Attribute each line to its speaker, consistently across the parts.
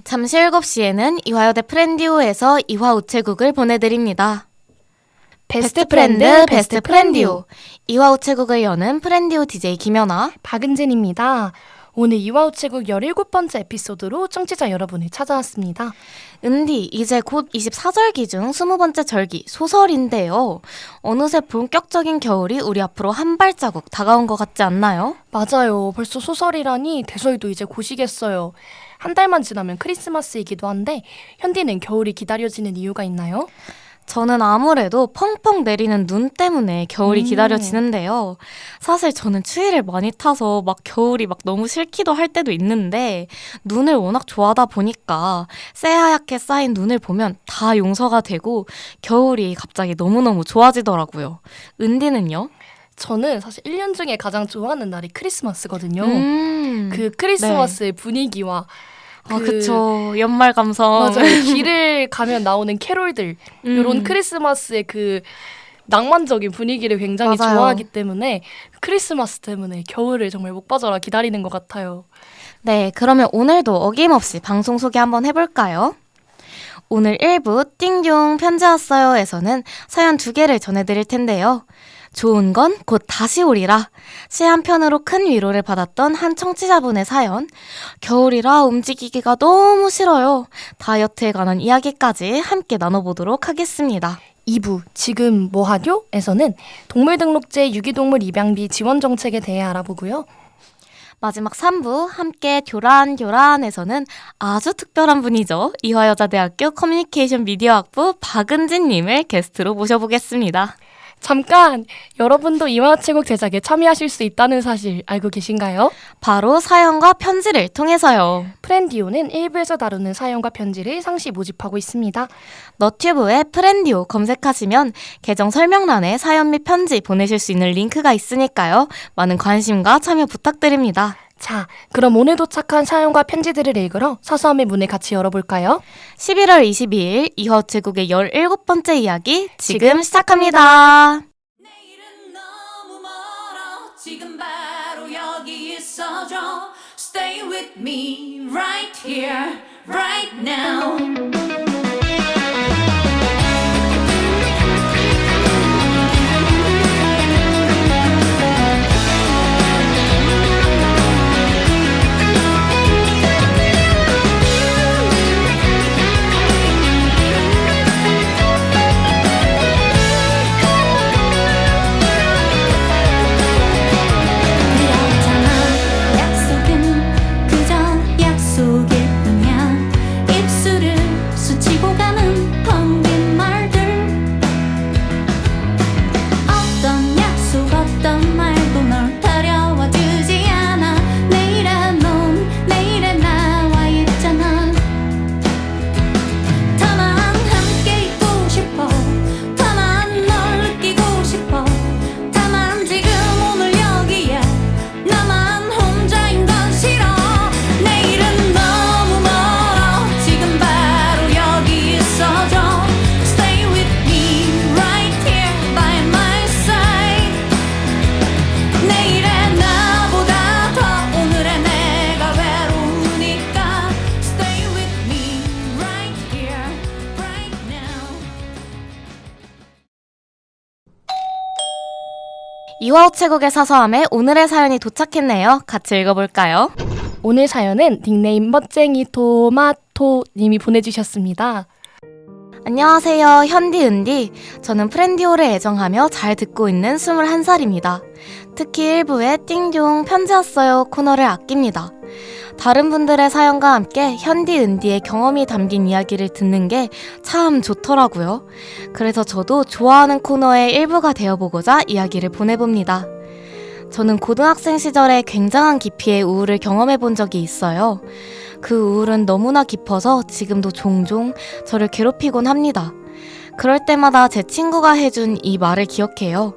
Speaker 1: 잠시 7시에는 이화여대 프렌디오에서 이화 우체국을 보내드립니다. 베스트 프렌드, 베스트 프렌디오. 이화 우체국을 여는 프렌디오 DJ 김연아,
Speaker 2: 박은진입니다. 오늘 이화 우체국 17번째 에피소드로 청취자 여러분을 찾아왔습니다.
Speaker 1: 은디, 이제 곧 24절기 중 20번째 절기, 소설인데요. 어느새 본격적인 겨울이 우리 앞으로 한 발자국 다가온 것 같지 않나요?
Speaker 2: 맞아요. 벌써 소설이라니 대설도 이제 곧이겠어요. 한 달만 지나면 크리스마스이기도 한데 현디는 겨울이 기다려지는 이유가 있나요?
Speaker 1: 저는 아무래도 펑펑 내리는 눈 때문에 겨울이 기다려지는데요. 사실 저는 추위를 많이 타서 막 겨울이 막 너무 싫기도 할 때도 있는데 눈을 워낙 좋아하다 보니까 새하얗게 쌓인 눈을 보면 다 용서가 되고 겨울이 갑자기 너무너무 좋아지더라고요. 은디는요?
Speaker 2: 저는 사실 1년 중에 가장 좋아하는 날이 크리스마스거든요. 그
Speaker 1: 네.
Speaker 2: 크리스마스의 분위기와
Speaker 1: 그쵸. 연말 감성.
Speaker 2: 맞아요. 길을 가면 나오는 캐롤들 이런 크리스마스의 그 낭만적인 분위기를 굉장히
Speaker 1: 맞아요.
Speaker 2: 좋아하기 때문에 크리스마스 때문에 겨울을 정말 목 빠져라 기다리는 것 같아요.
Speaker 1: 네, 그러면 오늘도 어김없이 방송 소개 한번 해볼까요? 오늘 1부 띵용 편지 왔어요에서는 사연 2개를 전해드릴 텐데요. 좋은 건 곧 다시 오리라. 시 한 편으로 큰 위로를 받았던 한 청취자분의 사연. 겨울이라 움직이기가 너무 싫어요. 다이어트에 관한 이야기까지 함께 나눠보도록 하겠습니다.
Speaker 2: 2부 지금 뭐 하뇨? 에서는 동물등록제 유기동물 입양비 지원 정책에 대해 알아보고요.
Speaker 1: 마지막 3부 함께 교란교란에서는 아주 특별한 분이죠. 이화여자대학교 커뮤니케이션 미디어학부 박은진님을 게스트로 모셔보겠습니다.
Speaker 2: 잠깐! 여러분도 이화우체국 제작에 참여하실 수 있다는 사실 알고 계신가요?
Speaker 1: 바로 사연과 편지를 통해서요.
Speaker 2: 프렌디오는 1부에서 다루는 사연과 편지를 상시 모집하고 있습니다.
Speaker 1: 너튜브에 프렌디오 검색하시면 계정 설명란에 사연 및 편지 보내실 수 있는 링크가 있으니까요. 많은 관심과 참여 부탁드립니다.
Speaker 2: 자, 그럼 오늘 도착한 사연과 편지들을 읽으러 서서함의 문을 같이 열어볼까요?
Speaker 1: 11월 22일 이화우체국의 17번째 이야기 지금 시작합니다.
Speaker 3: 내일은 너무 멀어 지금 바로 여기 있어줘 Stay with me right here right now 그렇잖아 약속은 그저 약속일 뿐이야 입술을 스치고 가는 텅 빈 말들 어떤 약속 어떤 말도 널 데려와 주지 않아 내일의 넌 내일의 나와 있잖아 다만 함께 있고 싶어 다만 널 느끼고 싶어 다만 지금 오늘 여기에 나만 혼자인 건 싫어 내일은 너무 멀어 지금 바로 여기 있어줘 Stay with me right here by my side 내일의 나보다 더 오늘의 내가 외로우니까 Stay with me right here right now
Speaker 1: 이화우체국의 사서함에 오늘의 사연이 도착했네요. 같이 읽어볼까요?
Speaker 2: 오늘 사연은 닉네임 멋쟁이 토마토 님이 보내주셨습니다.
Speaker 1: 안녕하세요. 현디 은디. 저는 프렌디오를 애정하며 잘 듣고 있는 21살입니다. 특히 일부의 띵종 편지 왔어요 코너를 아낍니다. 다른 분들의 사연과 함께 현디 은디의 경험이 담긴 이야기를 듣는 게 참 좋더라고요. 그래서 저도 좋아하는 코너의 일부가 되어보고자 이야기를 보내봅니다. 저는 고등학생 시절에 굉장한 깊이의 우울을 경험해본 적이 있어요. 그 우울은 너무나 깊어서 지금도 종종 저를 괴롭히곤 합니다. 그럴 때마다 제 친구가 해준 이 말을 기억해요.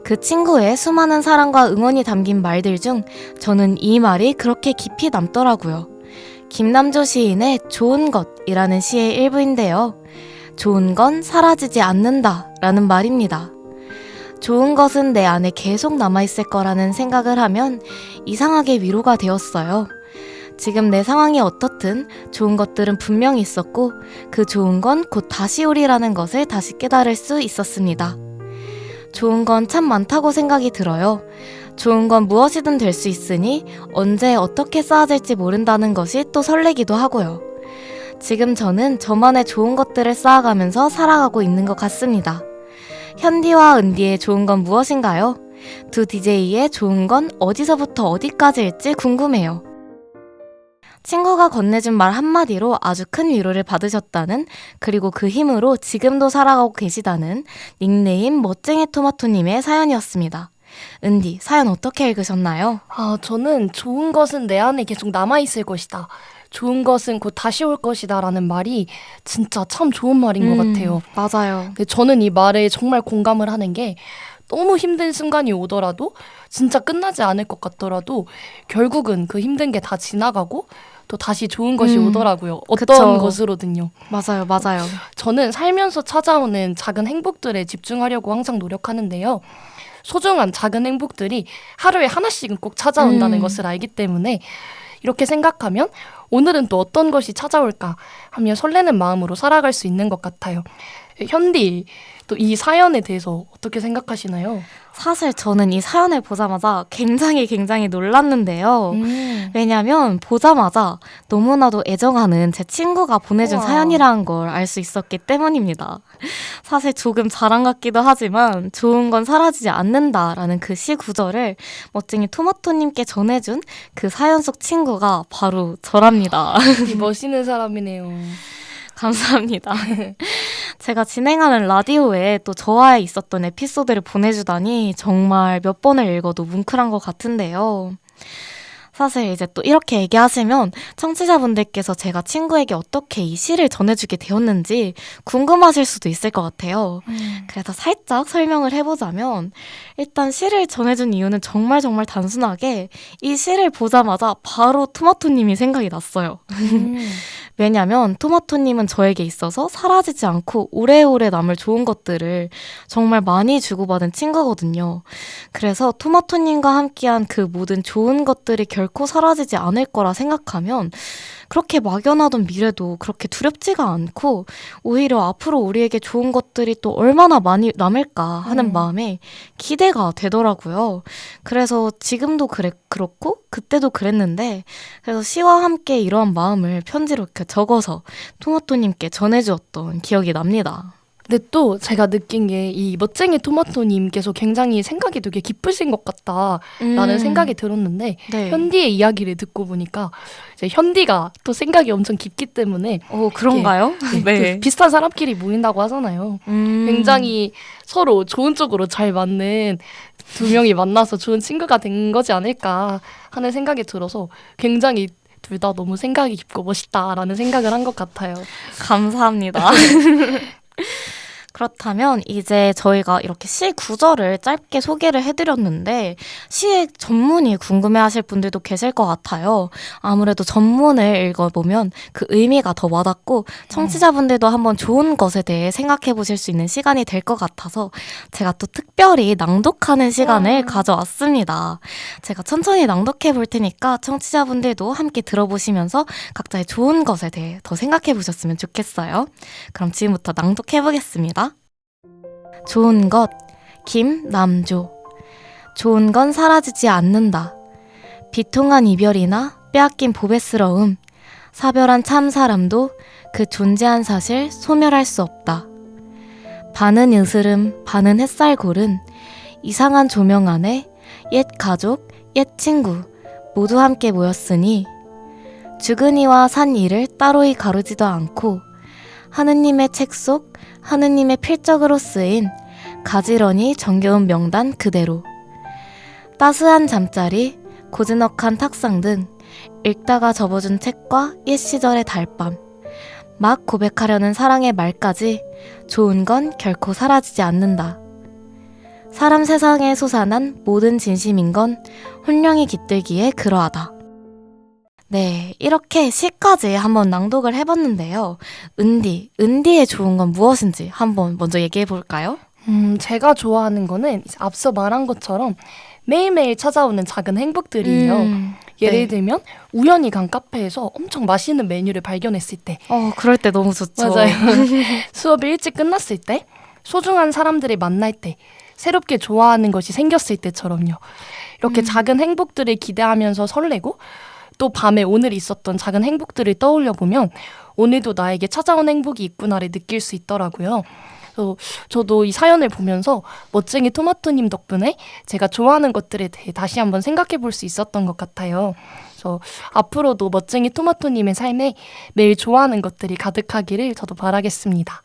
Speaker 1: 그 친구의 수많은 사랑과 응원이 담긴 말들 중 저는 이 말이 그렇게 깊이 남더라고요. 김남조 시인의 좋은 것이라는 시의 일부인데요. 좋은 건 사라지지 않는다 라는 말입니다. 좋은 것은 내 안에 계속 남아있을 거라는 생각을 하면 이상하게 위로가 되었어요. 지금 내 상황이 어떻든 좋은 것들은 분명히 있었고 그 좋은 건 곧 다시 오리라는 것을 다시 깨달을 수 있었습니다. 좋은 건 참 많다고 생각이 들어요. 좋은 건 무엇이든 될 수 있으니 언제 어떻게 쌓아질지 모른다는 것이 또 설레기도 하고요. 지금 저는 저만의 좋은 것들을 쌓아가면서 살아가고 있는 것 같습니다. 현디와 은디의 좋은 건 무엇인가요? 두 DJ의 좋은 건 어디서부터 어디까지일지 궁금해요. 친구가 건네준 말 한마디로 아주 큰 위로를 받으셨다는, 그리고 그 힘으로 지금도 살아가고 계시다는 닉네임 멋쟁이 토마토님의 사연이었습니다. 은디, 사연 어떻게 읽으셨나요?
Speaker 2: 저는 좋은 것은 내 안에 계속 남아있을 것이다. 좋은 것은 곧 다시 올 것이다 라는 말이 진짜 참 좋은 말인 것 같아요.
Speaker 1: 맞아요.
Speaker 2: 근데 저는 이 말에 정말 공감을 하는 게 너무 힘든 순간이 오더라도 진짜 끝나지 않을 것 같더라도 결국은 그 힘든 게 다 지나가고 또 다시 좋은 것이 오더라고요. 어떤
Speaker 1: 그쵸.
Speaker 2: 것으로든요.
Speaker 1: 맞아요.
Speaker 2: 저는 살면서 찾아오는 작은 행복들에 집중하려고 항상 노력하는데요. 소중한 작은 행복들이 하루에 하나씩은 꼭 찾아온다는 것을 알기 때문에 이렇게 생각하면 오늘은 또 어떤 것이 찾아올까 하며 설레는 마음으로 살아갈 수 있는 것 같아요. 현디, 또 이 사연에 대해서 어떻게 생각하시나요?
Speaker 1: 사실 저는 이 사연을 보자마자 굉장히 놀랐는데요. 왜냐면 보자마자 너무나도 애정하는 제 친구가 보내준
Speaker 2: 우와.
Speaker 1: 사연이라는 걸 알 수 있었기 때문입니다. 사실 조금 자랑 같기도 하지만 좋은 건 사라지지 않는다라는 그 시 구절을 멋쟁이 토마토님께 전해준 그 사연 속 친구가 바로 저랍니다.
Speaker 2: 이 멋있는 사람이네요.
Speaker 1: 감사합니다. 제가 진행하는 라디오에 또 저와의 있었던 에피소드를 보내주다니 정말 몇 번을 읽어도 뭉클한 것 같은데요. 사실 이제 또 이렇게 얘기하시면 청취자분들께서 제가 친구에게 어떻게 이 시를 전해주게 되었는지 궁금하실 수도 있을 것 같아요. 그래서 살짝 설명을 해보자면 일단 시를 전해준 이유는 정말 단순하게 이 시를 보자마자 바로 토마토님이 생각이 났어요. 왜냐면 토마토님은 저에게 있어서 사라지지 않고 오래오래 남을 좋은 것들을 정말 많이 주고받은 친구거든요. 그래서 토마토님과 함께한 그 모든 좋은 것들이 결코 사라지지 않을 거라 생각하면 그렇게 막연하던 미래도 그렇게 두렵지가 않고 오히려 앞으로 우리에게 좋은 것들이 또 얼마나 많이 남을까 하는 마음에 기대가 되더라고요. 그래서 지금도 그렇고 그때도 그랬는데 그래서 시와 함께 이러한 마음을 편지로 이렇게 적어서 토마토님께 전해주었던 기억이 납니다.
Speaker 2: 근데 또 제가 느낀 게 이 멋쟁이 토마토님께서 굉장히 생각이 되게 깊으신 것 같다라는 생각이 들었는데
Speaker 1: 네.
Speaker 2: 현디의 이야기를 듣고 보니까 이제 현디가 또 생각이 엄청 깊기 때문에
Speaker 1: 그런가요?
Speaker 2: 그 비슷한 사람끼리 모인다고 하잖아요. 굉장히 서로 좋은 쪽으로 잘 맞는 두 명이 만나서 좋은 친구가 된 거지 않을까 하는 생각이 들어서 굉장히 둘 다 너무 생각이 깊고 멋있다라는 생각을 한 것 같아요.
Speaker 1: 감사합니다. 그렇다면 이제 저희가 이렇게 시 구절을 짧게 소개를 해드렸는데 시의 전문이 궁금해하실 분들도 계실 것 같아요. 아무래도 전문을 읽어보면 그 의미가 더 와닿고 청취자분들도 한번 좋은 것에 대해 생각해보실 수 있는 시간이 될 것 같아서 제가 또 특별히 낭독하는 시간을 가져왔습니다. 제가 천천히 낭독해 볼 테니까 청취자분들도 함께 들어보시면서 각자의 좋은 것에 대해 더 생각해보셨으면 좋겠어요. 그럼 지금부터 낭독해보겠습니다. 좋은 것, 김남조. 좋은 건 사라지지 않는다. 비통한 이별이나 빼앗긴 보배스러움, 사별한 참 사람도 그 존재한 사실 소멸할 수 없다. 반은 으스름, 반은 햇살골은 이상한 조명 안에 옛 가족, 옛 친구 모두 함께 모였으니 죽은 이와 산 이를 따로이 가르지도 않고 하느님의 책 속 하느님의 필적으로 쓰인 가지런히 정겨운 명단 그대로 따스한 잠자리, 고즈넉한 탁상 등 읽다가 접어준 책과 옛 시절의 달밤 막 고백하려는 사랑의 말까지 좋은 건 결코 사라지지 않는다. 사람 세상에 솟아난 모든 진심인 건 혼령이 깃들기에 그러하다. 네, 이렇게 시까지 한번 낭독을 해봤는데요. 은디의 좋은 건 무엇인지 한번 먼저 얘기해 볼까요?
Speaker 2: 제가 좋아하는 거는 이제 앞서 말한 것처럼 매일매일 찾아오는 작은 행복들이에요. 예를
Speaker 1: 네.
Speaker 2: 들면 우연히 간 카페에서 엄청 맛있는 메뉴를 발견했을 때,
Speaker 1: 그럴 때 너무 좋죠.
Speaker 2: 맞아요. 수업이 일찍 끝났을 때, 소중한 사람들을 만날 때, 새롭게 좋아하는 것이 생겼을 때처럼요. 이렇게 작은 행복들을 기대하면서 설레고 또 밤에 오늘 있었던 작은 행복들을 떠올려 보면 오늘도 나에게 찾아온 행복이 있구나를 느낄 수 있더라고요. 그래서 저도 이 사연을 보면서 멋쟁이 토마토님 덕분에 제가 좋아하는 것들에 대해 다시 한번 생각해 볼 수 있었던 것 같아요. 그래서 앞으로도 멋쟁이 토마토님의 삶에 매일 좋아하는 것들이 가득하기를 저도 바라겠습니다.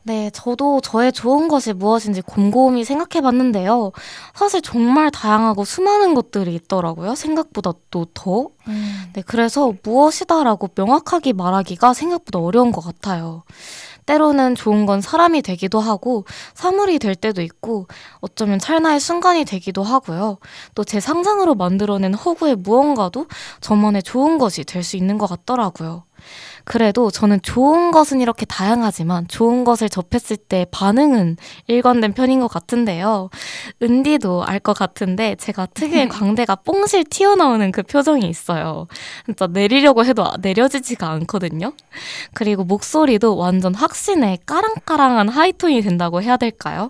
Speaker 1: 네, 저도 저의 좋은 것이 무엇인지 곰곰이 생각해 봤는데요. 사실 정말 다양하고 수많은 것들이 있더라고요. 생각보다 또 더. 네, 그래서 무엇이다라고 명확하게 말하기가 생각보다 어려운 것 같아요. 때로는 좋은 건 사람이 되기도 하고 사물이 될 때도 있고 어쩌면 찰나의 순간이 되기도 하고요. 또 제 상상으로 만들어낸 허구의 무언가도 저만의 좋은 것이 될 수 있는 것 같더라고요. 그래도 저는 좋은 것은 이렇게 다양하지만 좋은 것을 접했을 때 반응은 일관된 편인 것 같은데요. 은디도 알 것 같은데 제가 특유의 광대가 뽕실 튀어나오는 그 표정이 있어요. 진짜 내리려고 해도 내려지지가 않거든요. 그리고 목소리도 완전 확신의 까랑까랑한 하이톤이 된다고 해야 될까요?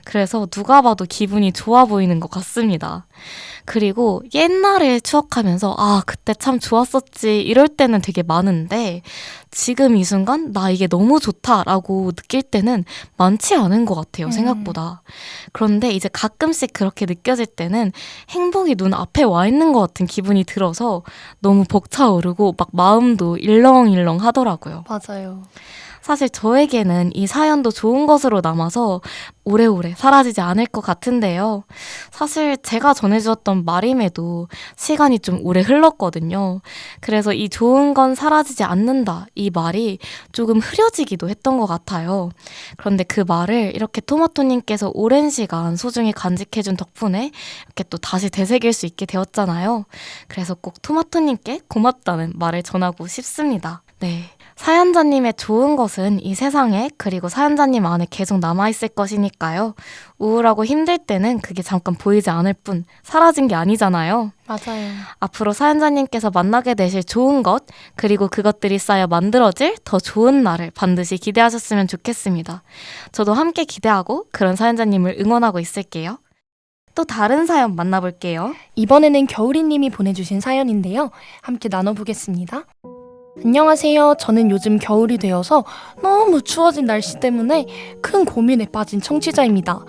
Speaker 1: 그래서 누가 봐도 기분이 좋아 보이는 것 같습니다. 그리고 옛날을 추억하면서 그때 참 좋았었지 이럴 때는 되게 많은데 지금 이 순간 나 이게 너무 좋다라고 느낄 때는 많지 않은 것 같아요, 생각보다. 그런데 이제 가끔씩 그렇게 느껴질 때는 행복이 눈앞에 와 있는 것 같은 기분이 들어서 너무 벅차오르고 막 마음도 일렁일렁 하더라고요.
Speaker 2: 맞아요.
Speaker 1: 사실 저에게는 이 사연도 좋은 것으로 남아서 오래오래 사라지지 않을 것 같은데요. 사실 제가 전해주었던 말임에도 시간이 좀 오래 흘렀거든요. 그래서 이 좋은 건 사라지지 않는다 이 말이 조금 흐려지기도 했던 것 같아요. 그런데 그 말을 이렇게 토마토님께서 오랜 시간 소중히 간직해준 덕분에 이렇게 또 다시 되새길 수 있게 되었잖아요. 그래서 꼭 토마토님께 고맙다는 말을 전하고 싶습니다. 네. 사연자님의 좋은 것은 이 세상에 그리고 사연자님 안에 계속 남아있을 것이니까요. 우울하고 힘들 때는 그게 잠깐 보이지 않을 뿐 사라진 게 아니잖아요.
Speaker 2: 맞아요.
Speaker 1: 앞으로 사연자님께서 만나게 되실 좋은 것 그리고 그것들이 쌓여 만들어질 더 좋은 날을 반드시 기대하셨으면 좋겠습니다. 저도 함께 기대하고 그런 사연자님을 응원하고 있을게요. 또 다른 사연 만나볼게요.
Speaker 2: 이번에는 겨울이님이 보내주신 사연인데요. 함께 나눠보겠습니다. 안녕하세요. 저는 요즘 겨울이 되어서 너무 추워진 날씨 때문에 큰 고민에 빠진 청취자입니다.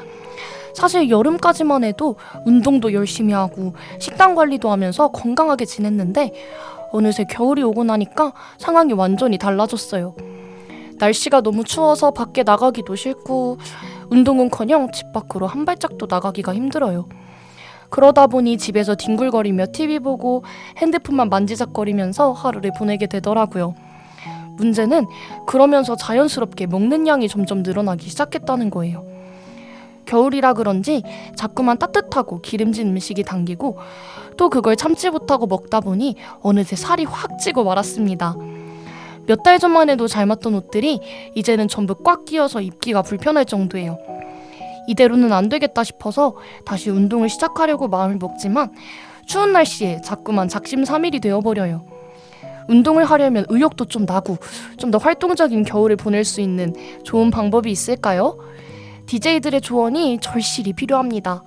Speaker 2: 사실 여름까지만 해도 운동도 열심히 하고 식단 관리도 하면서 건강하게 지냈는데 어느새 겨울이 오고 나니까 상황이 완전히 달라졌어요. 날씨가 너무 추워서 밖에 나가기도 싫고 운동은커녕 집 밖으로 한 발짝도 나가기가 힘들어요. 그러다 보니 집에서 뒹굴거리며 TV 보고 핸드폰만 만지작거리면서 하루를 보내게 되더라고요. 문제는 그러면서 자연스럽게 먹는 양이 점점 늘어나기 시작했다는 거예요. 겨울이라 그런지 자꾸만 따뜻하고 기름진 음식이 당기고 또 그걸 참지 못하고 먹다 보니 어느새 살이 확 찌고 말았습니다. 몇 달 전만 해도 잘 맞던 옷들이 이제는 전부 꽉 끼어서 입기가 불편할 정도예요. 이대로는 안 되겠다 싶어서 다시 운동을 시작하려고 마음을 먹지만 추운 날씨에 자꾸만 작심삼일이 되어버려요. 운동을 하려면 의욕도 좀 나고 좀 더 활동적인 겨울을 보낼 수 있는 좋은 방법이 있을까요? DJ들의 조언이 절실히 필요합니다.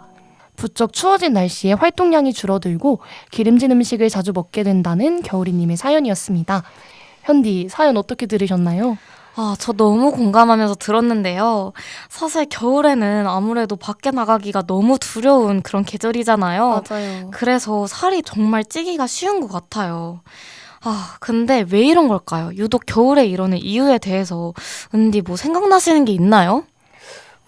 Speaker 2: 부쩍 추워진 날씨에 활동량이 줄어들고 기름진 음식을 자주 먹게 된다는 겨울이님의 사연이었습니다. 현디, 사연 어떻게 들으셨나요?
Speaker 1: 저 너무 공감하면서 들었는데요. 사실 겨울에는 아무래도 밖에 나가기가 너무 두려운 그런 계절이잖아요.
Speaker 2: 맞아요.
Speaker 1: 그래서 살이 정말 찌기가 쉬운 것 같아요. 근데 왜 이런 걸까요? 유독 겨울에 이러는 이유에 대해서 은디 뭐 생각나시는 게 있나요?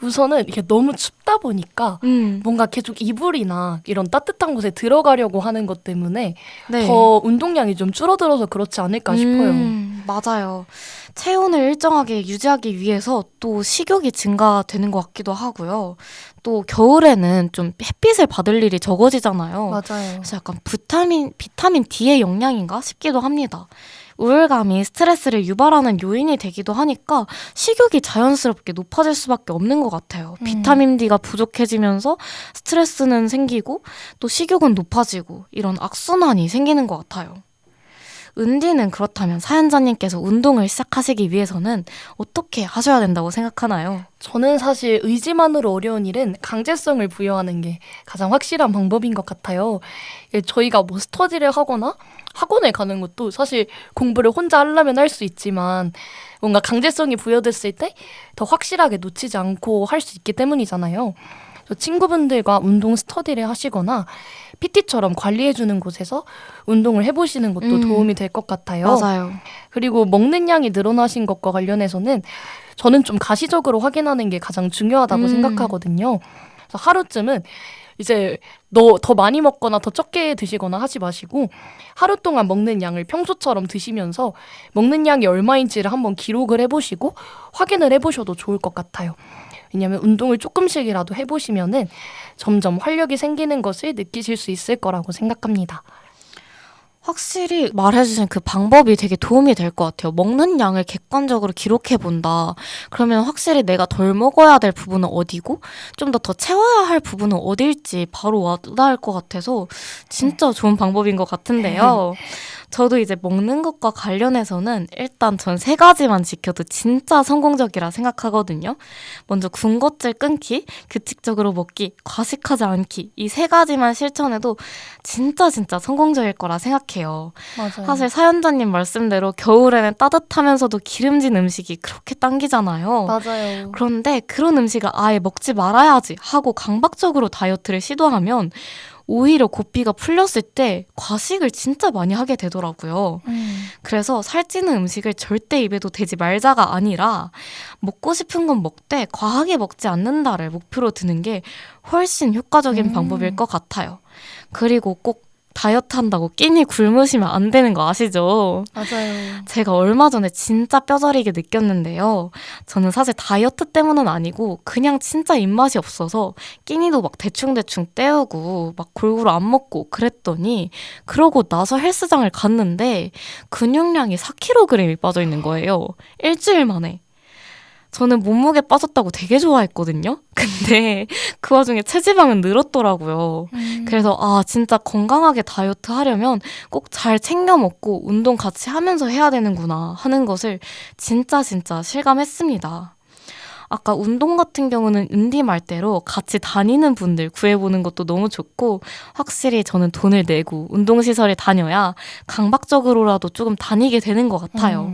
Speaker 2: 우선은 이렇게 너무 춥다 보니까 뭔가 계속 이불이나 이런 따뜻한 곳에 들어가려고 하는 것 때문에
Speaker 1: 네.
Speaker 2: 더 운동량이 좀 줄어들어서 그렇지 않을까 싶어요.
Speaker 1: 맞아요. 체온을 일정하게 유지하기 위해서 또 식욕이 증가되는 것 같기도 하고요. 또 겨울에는 좀 햇빛을 받을 일이 적어지잖아요.
Speaker 2: 맞아요.
Speaker 1: 그래서 약간 비타민 D의 영향인가 싶기도 합니다. 우울감이 스트레스를 유발하는 요인이 되기도 하니까 식욕이 자연스럽게 높아질 수밖에 없는 것 같아요. 비타민 D가 부족해지면서 스트레스는 생기고 또 식욕은 높아지고 이런 악순환이 생기는 것 같아요. 은디는 그렇다면 사연자님께서 운동을 시작하시기 위해서는 어떻게 하셔야 된다고 생각하나요?
Speaker 2: 저는 사실 의지만으로 어려운 일은 강제성을 부여하는 게 가장 확실한 방법인 것 같아요. 저희가 뭐 스터디를 하거나 학원에 가는 것도 사실 공부를 혼자 하려면 할 수 있지만 뭔가 강제성이 부여됐을 때 더 확실하게 놓치지 않고 할 수 있기 때문이잖아요. 친구분들과 운동 스터디를 하시거나 PT처럼 관리해주는 곳에서 운동을 해보시는 것도 도움이 될 것 같아요.
Speaker 1: 맞아요.
Speaker 2: 그리고 먹는 양이 늘어나신 것과 관련해서는 저는 좀 가시적으로 확인하는 게 가장 중요하다고 생각하거든요. 그래서 하루쯤은 이제 더 많이 먹거나 더 적게 드시거나 하지 마시고 하루 동안 먹는 양을 평소처럼 드시면서 먹는 양이 얼마인지를 한번 기록을 해보시고 확인을 해보셔도 좋을 것 같아요. 왜냐하면 운동을 조금씩이라도 해보시면은 점점 활력이 생기는 것을 느끼실 수 있을 거라고 생각합니다.
Speaker 1: 확실히 말해주신 그 방법이 되게 도움이 될 것 같아요. 먹는 양을 객관적으로 기록해본다. 그러면 확실히 내가 덜 먹어야 될 부분은 어디고 좀 더 채워야 할 부분은 어딜지 바로 와닿을 것 같아서 진짜 좋은 방법인 것 같은데요. 저도 이제 먹는 것과 관련해서는 일단 전 3가지만 지켜도 진짜 성공적이라 생각하거든요. 먼저 군것질 끊기, 규칙적으로 먹기, 과식하지 않기 이 3가지만 실천해도 진짜 성공적일 거라 생각해요.
Speaker 2: 맞아요.
Speaker 1: 사실 사연자님 말씀대로 겨울에는 따뜻하면서도 기름진 음식이 그렇게 당기잖아요.
Speaker 2: 맞아요.
Speaker 1: 그런데 그런 음식을 아예 먹지 말아야지 하고 강박적으로 다이어트를 시도하면 오히려 고삐가 풀렸을 때 과식을 진짜 많이 하게 되더라고요. 그래서 살찌는 음식을 절대 입에도 대지 말자가 아니라 먹고 싶은 건 먹되 과하게 먹지 않는다를 목표로 드는 게 훨씬 효과적인 방법일 것 같아요. 그리고 꼭 다이어트 한다고 끼니 굶으시면 안 되는 거 아시죠?
Speaker 2: 맞아요.
Speaker 1: 제가 얼마 전에 진짜 뼈저리게 느꼈는데요. 저는 사실 다이어트 때문은 아니고 그냥 진짜 입맛이 없어서 끼니도 막 대충대충 때우고 막 골고루 안 먹고 그랬더니 그러고 나서 헬스장을 갔는데 근육량이 4kg이 빠져 있는 거예요. 일주일 만에. 저는 몸무게 빠졌다고 되게 좋아했거든요. 근데 그 와중에 체지방은 늘었더라고요. 그래서 진짜 건강하게 다이어트 하려면 꼭 잘 챙겨 먹고 운동 같이 하면서 해야 되는구나 하는 것을 진짜 실감했습니다. 아까 운동 같은 경우는 은디 말대로 같이 다니는 분들 구해보는 것도 너무 좋고 확실히 저는 돈을 내고 운동시설에 다녀야 강박적으로라도 조금 다니게 되는 것 같아요.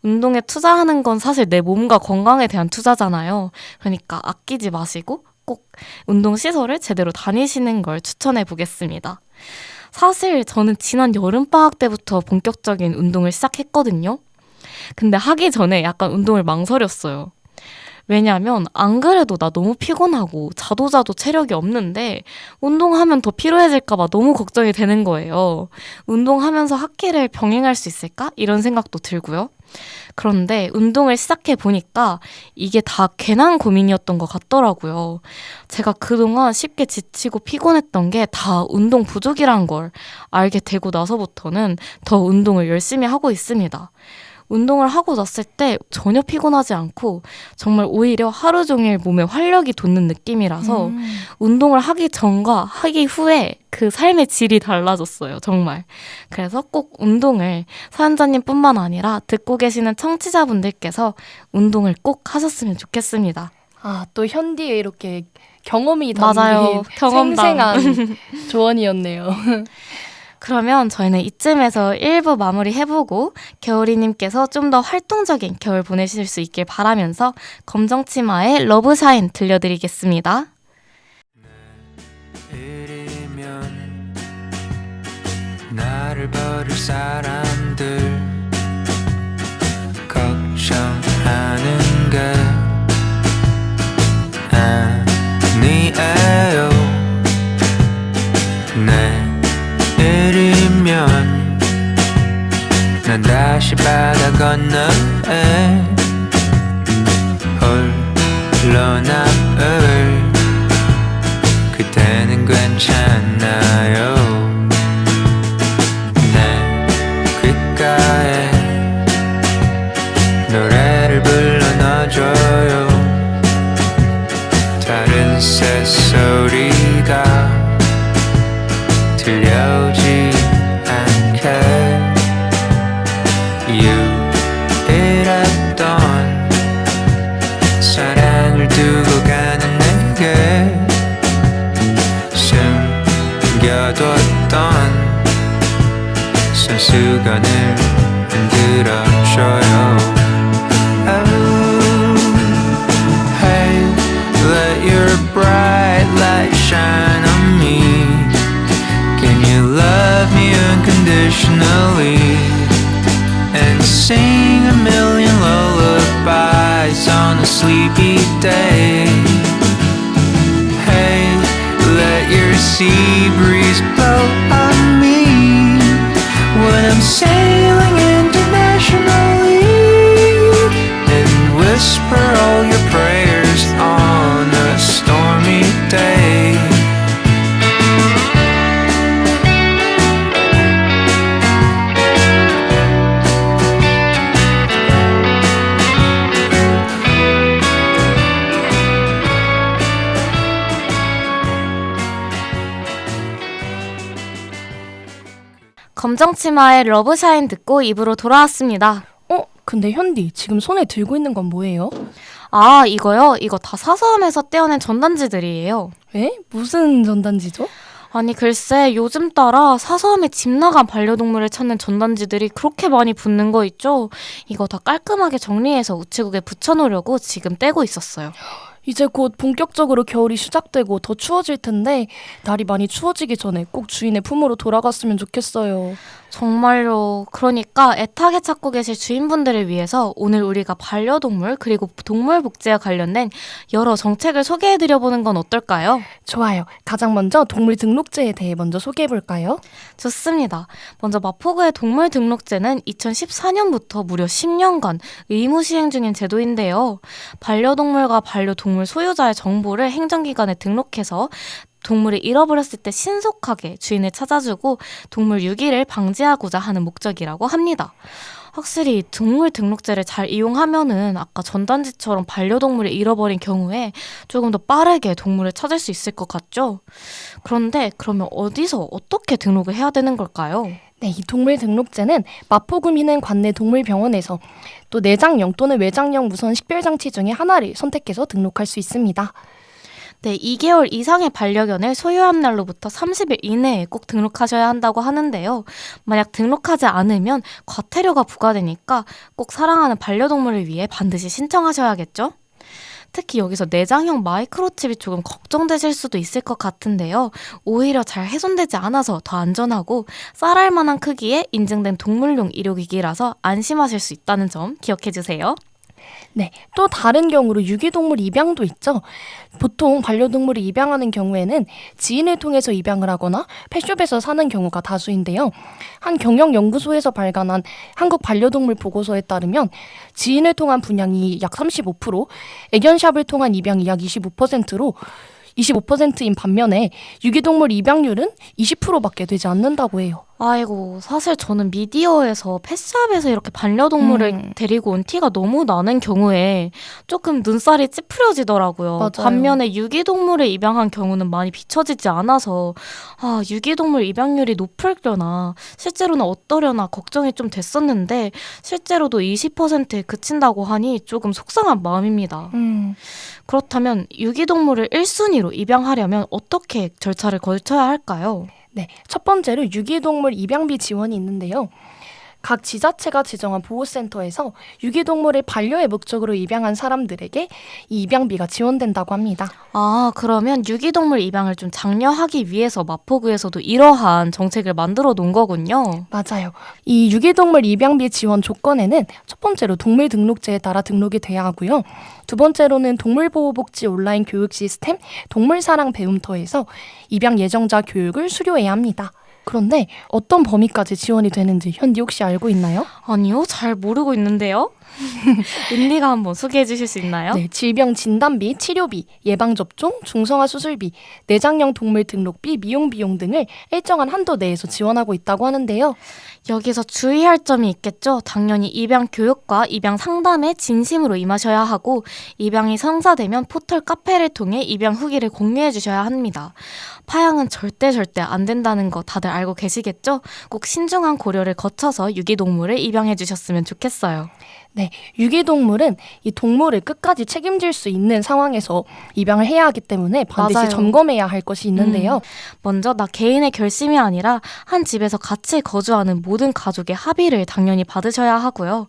Speaker 1: 운동에 투자하는 건 사실 내 몸과 건강에 대한 투자잖아요. 그러니까 아끼지 마시고 꼭 운동시설을 제대로 다니시는 걸 추천해 보겠습니다. 사실 저는 지난 여름방학 때부터 본격적인 운동을 시작했거든요. 근데 하기 전에 약간 운동을 망설였어요. 왜냐면 안 그래도 나 너무 피곤하고 자도 체력이 없는데 운동하면 더 피로해질까 봐 너무 걱정이 되는 거예요. 운동하면서 학기를 병행할 수 있을까? 이런 생각도 들고요. 그런데 운동을 시작해 보니까 이게 다 괜한 고민이었던 것 같더라고요. 제가 그동안 쉽게 지치고 피곤했던 게 다 운동 부족이란 걸 알게 되고 나서부터는 더 운동을 열심히 하고 있습니다. 운동을 하고 났을 때 전혀 피곤하지 않고 정말 오히려 하루 종일 몸에 활력이 돋는 느낌이라서 운동을 하기 전과 하기 후에 그 삶의 질이 달라졌어요. 정말. 그래서 꼭 운동을 사연자님뿐만 아니라 듣고 계시는 청취자분들께서 운동을 꼭 하셨으면 좋겠습니다.
Speaker 2: 또 현디의 이렇게 경험이
Speaker 1: 맞아요.
Speaker 2: 담긴
Speaker 1: 경험담.
Speaker 2: 생생한 조언이었네요.
Speaker 1: 그러면 저희는 이쯤에서 1부 마무리해보고 겨울이님께서 좀 더 활동적인 겨울 보내실 수 있길 바라면서 검정치마의 러브샤인 들려드리겠습니다.
Speaker 4: 내일이면 나를 버릴 사람들 걱정하는 게 아니에요. 내일이면 난 다시 바다 건너에 홀로 남을 그때는 괜찮아요. 내 귓가에 비춰요. Oh, hey, let your bright light shine on me. Can you love me unconditionally and sing a million lullabies on a sleepy day? Hey, let your sea breeze blow on me when I'm sailing internationally, and whisper all your prayers on a stormy day.
Speaker 1: 검정치마의 러브샤인 듣고 입으로 돌아왔습니다.
Speaker 2: 근데 현디, 지금 손에 들고 있는 건 뭐예요?
Speaker 1: 아, 이거요? 이거 다 사서함에서 떼어낸 전단지들이에요.
Speaker 2: 에? 무슨 전단지죠?
Speaker 1: 아니 글쎄 요즘 따라 사서함에 집 나간 반려동물을 찾는 전단지들이 그렇게 많이 붙는 거 있죠? 이거 다 깔끔하게 정리해서 우체국에 붙여놓으려고 지금 떼고 있었어요.
Speaker 2: 이제 곧 본격적으로 겨울이 시작되고 더 추워질 텐데 날이 많이 추워지기 전에 꼭 주인의 품으로 돌아갔으면 좋겠어요.
Speaker 1: 정말요. 그러니까 애타게 찾고 계실 주인분들을 위해서 오늘 우리가 반려동물 그리고 동물 복지와 관련된 여러 정책을 소개해드려보는 건 어떨까요?
Speaker 2: 좋아요. 가장 먼저 동물 등록제에 대해 먼저 소개해볼까요?
Speaker 1: 좋습니다. 먼저 마포구의 동물 등록제는 2014년부터 무려 10년간 의무 시행 중인 제도인데요. 반려동물과 반려동물 소유자의 정보를 행정기관에 등록해서 동물이 잃어버렸을 때 신속하게 주인을 찾아주고 동물 유기를 방지하고자 하는 목적이라고 합니다. 확실히 동물 등록제를 잘 이용하면은 아까 전단지처럼 반려동물을 잃어버린 경우에 조금 더 빠르게 동물을 찾을 수 있을 것 같죠? 그런데 그러면 어디서 어떻게 등록을 해야 되는 걸까요?
Speaker 2: 네, 이 동물 등록제는 마포구민은 관내 동물병원에서 또 내장형 또는 외장형 무선 식별장치 중에 하나를 선택해서 등록할 수 있습니다.
Speaker 1: 네, 2개월 이상의 반려견을 소유한 날로부터 30일 이내에 꼭 등록하셔야 한다고 하는데요. 만약 등록하지 않으면 과태료가 부과되니까 꼭 사랑하는 반려동물을 위해 반드시 신청하셔야겠죠? 특히 여기서 내장형 마이크로칩이 조금 걱정되실 수도 있을 것 같은데요. 오히려 잘 훼손되지 않아서 더 안전하고 쌀알 만한 크기의 인증된 동물용 의료기기라서 안심하실 수 있다는 점 기억해주세요.
Speaker 2: 네, 또 다른 경우로 유기동물 입양도 있죠. 보통 반려동물을 입양하는 경우에는 지인을 통해서 입양을 하거나 펫숍에서 사는 경우가 다수인데요. 한 경영연구소에서 발간한 한국 반려동물 보고서에 따르면 지인을 통한 분양이 약 35%, 애견샵을 통한 입양이 약 25%인 반면에 유기동물 입양률은 20%밖에 되지 않는다고 해요.
Speaker 1: 아이고, 사실 저는 미디어에서 펫샵에서 이렇게 반려동물을 데리고 온 티가 너무 나는 경우에 조금 눈살이 찌푸려지더라고요.
Speaker 2: 맞아요.
Speaker 1: 반면에 유기동물을 입양한 경우는 많이 비춰지지 않아서 유기동물 입양률이 높으려나 실제로는 어떠려나 걱정이 좀 됐었는데 실제로도 20%에 그친다고 하니 조금 속상한 마음입니다. 그렇다면 유기동물을 1순위로 입양하려면 어떻게 절차를 거쳐야 할까요?
Speaker 2: 네, 첫 번째로 유기동물 입양비 지원이 있는데요. 각 지자체가 지정한 보호센터에서 유기동물을 반려의 목적으로 입양한 사람들에게 이 입양비가 지원된다고 합니다.
Speaker 1: 아, 그러면 유기동물 입양을 좀 장려하기 위해서 마포구에서도 이러한 정책을 만들어 놓은 거군요.
Speaker 2: 맞아요. 이 유기동물 입양비 지원 조건에는 첫 번째로 동물 등록제에 따라 등록이 돼야 하고요. 두 번째로는 동물보호복지 온라인 교육 시스템 동물사랑 배움터에서 입양 예정자 교육을 수료해야 합니다. 그런데 어떤 범위까지 지원이 되는지 현디 혹시 알고 있나요?
Speaker 1: 아니요, 잘 모르고 있는데요. 은디가 한번 소개해 주실 수 있나요?
Speaker 2: 네, 질병 진단비, 치료비, 예방접종, 중성화 수술비, 내장형 동물 등록비, 미용 비용 등을 일정한 한도 내에서 지원하고 있다고 하는데요.
Speaker 1: 여기서 주의할 점이 있겠죠. 당연히 입양 교육과 입양 상담에 진심으로 임하셔야 하고 입양이 성사되면 포털 카페를 통해 입양 후기를 공유해 주셔야 합니다. 파양은 절대 안 된다는 거 다들 알고 계시겠죠? 꼭 신중한 고려를 거쳐서 유기동물을 입양해 주셨으면 좋겠어요.
Speaker 2: 네, 유기동물은 이 동물을 끝까지 책임질 수 있는 상황에서 입양을 해야 하기 때문에 반드시
Speaker 1: 맞아요.
Speaker 2: 점검해야 할 것이 있는데요.
Speaker 1: 먼저 나 개인의 결심이 아니라 한 집에서 같이 거주하는 모든 가족의 합의를 당연히 받으셔야 하고요.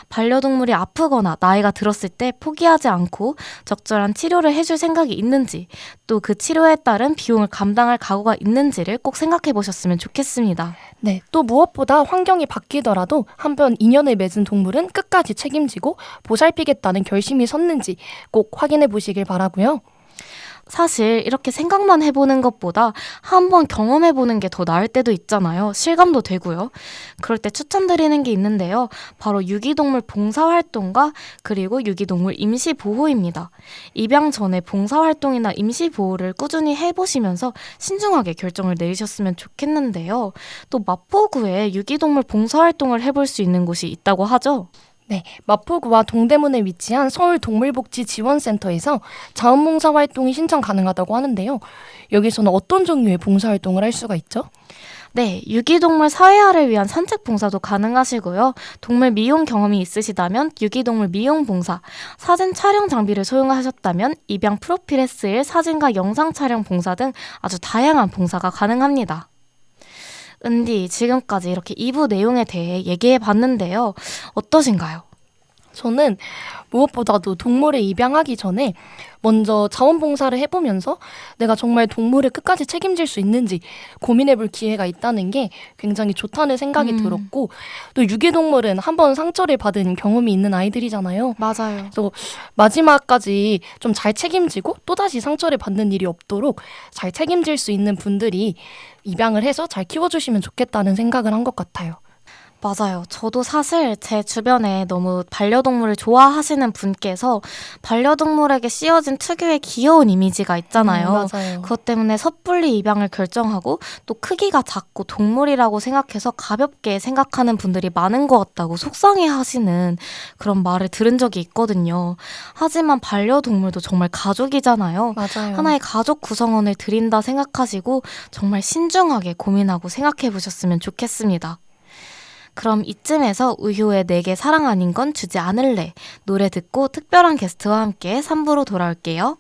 Speaker 1: 반려동물이 아프거나 나이가 들었을 때 포기하지 않고 적절한 치료를 해줄 생각이 있는지, 또 그 치료에 따른 비용을 감당할 각오가 있는지를 꼭 생각해 보셨으면 좋겠습니다.
Speaker 2: 네, 또 무엇보다 환경이 바뀌더라도 한번 인연을 맺은 동물은 끝까지 책임지고 보살피겠다는 결심이 섰는지 꼭 확인해 보시길 바라고요.
Speaker 1: 사실 이렇게 생각만 해보는 것보다 한번 경험해보는 게 더 나을 때도 있잖아요. 실감도 되고요. 그럴 때 추천드리는 게 있는데요. 바로 유기동물 봉사활동과 그리고 유기동물 임시보호입니다. 입양 전에 봉사활동이나 임시보호를 꾸준히 해보시면서 신중하게 결정을 내리셨으면 좋겠는데요. 또 마포구에 유기동물 봉사활동을 해볼 수 있는 곳이 있다고 하죠.
Speaker 2: 네, 마포구와 동대문에 위치한 서울동물복지지원센터에서 자원봉사 활동이 신청 가능하다고 하는데요. 여기서는 어떤 종류의 봉사활동을 할 수가 있죠?
Speaker 1: 네, 유기동물 사회화를 위한 산책 봉사도 가능하시고요. 동물 미용 경험이 있으시다면 유기동물 미용 봉사, 사진 촬영 장비를 소유하셨다면 입양 프로필에 쓰일 사진과 영상 촬영 봉사 등 아주 다양한 봉사가 가능합니다. 은디, 지금까지 이렇게 2부 내용에 대해 얘기해 봤는데요. 어떠신가요?
Speaker 2: 저는 무엇보다도 동물을 입양하기 전에 먼저 자원봉사를 해보면서 내가 정말 동물을 끝까지 책임질 수 있는지 고민해볼 기회가 있다는 게 굉장히 좋다는 생각이 들었고, 또 유기동물은 한번 상처를 받은 경험이 있는 아이들이잖아요.
Speaker 1: 맞아요.
Speaker 2: 그래서 마지막까지 좀 잘 책임지고 또다시 상처를 받는 일이 없도록 잘 책임질 수 있는 분들이 입양을 해서 잘 키워주시면 좋겠다는 생각을 한 것 같아요.
Speaker 1: 맞아요. 저도 사실 제 주변에 너무 반려동물을 좋아하시는 분께서 반려동물에게 씌워진 특유의 귀여운 이미지가 있잖아요.
Speaker 2: 맞아요.
Speaker 1: 그것 때문에 섣불리 입양을 결정하고 또 크기가 작고 동물이라고 생각해서 가볍게 생각하는 분들이 많은 것 같다고 속상해 하시는 그런 말을 들은 적이 있거든요. 하지만 반려동물도 정말 가족이잖아요.
Speaker 2: 맞아요.
Speaker 1: 하나의 가족 구성원을 드린다 생각하시고 정말 신중하게 고민하고 생각해 보셨으면 좋겠습니다. 그럼 이쯤에서 우효의 내게 사랑 아닌 건 주지 않을래 노래 듣고 특별한 게스트와 함께 3부로 돌아올게요.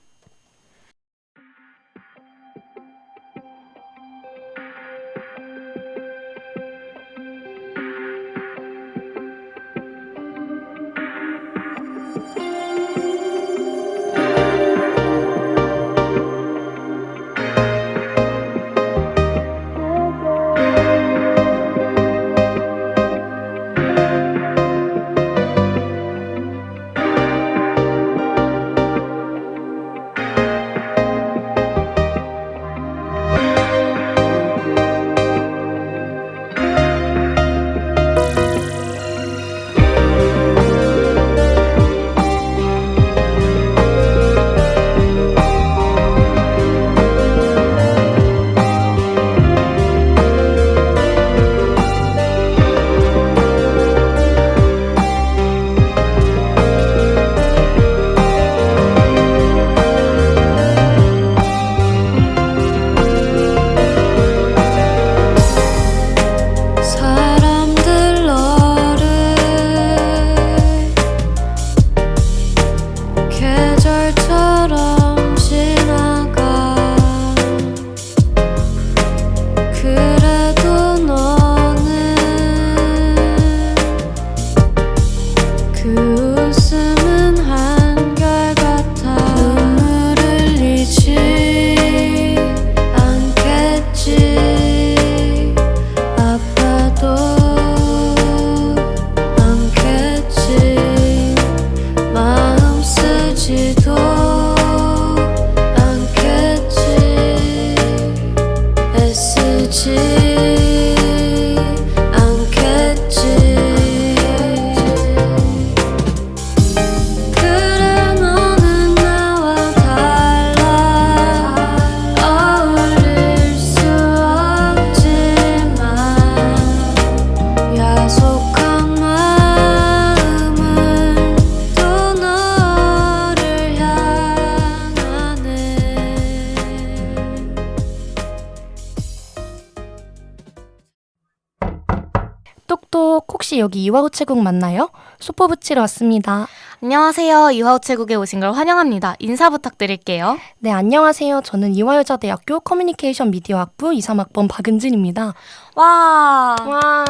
Speaker 2: 혹시 여기 이화우체국 맞나요? 소포 붙이러 왔습니다.
Speaker 1: 안녕하세요. 이화우체국에 오신 걸 환영합니다. 인사 부탁드릴게요.
Speaker 2: 네, 안녕하세요. 저는 이화여자대학교 커뮤니케이션 미디어학부 23학번 박은진입니다.
Speaker 1: 와,
Speaker 2: 와,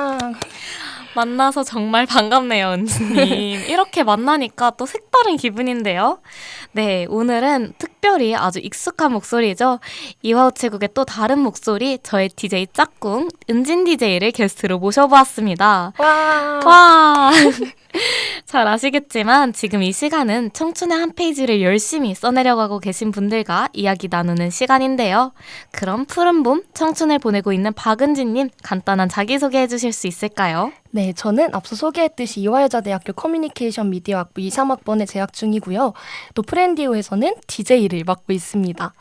Speaker 1: 만나서 정말 반갑네요, 은지님. 이렇게 만나니까 또 색다른 기분인데요. 네, 오늘은 특별히 아주 익숙한 목소리죠. 이화우체국의 또 다른 목소리, 저의 DJ 짝꿍, 은진 DJ를 게스트로 모셔보았습니다.
Speaker 2: 와,
Speaker 1: 와! 잘 아시겠지만 지금 이 시간은 청춘의 한 페이지를 열심히 써내려가고 계신 분들과 이야기 나누는 시간인데요. 그럼 푸른 봄, 청춘을 보내고 있는 박은진님 간단한 자기소개 해주실 수 있을까요?
Speaker 2: 네, 저는 앞서 소개했듯이 이화여자대학교 커뮤니케이션 미디어학부 23학번에 재학 중이고요. 또 프렌디오에서는 DJ를 맡고 있습니다.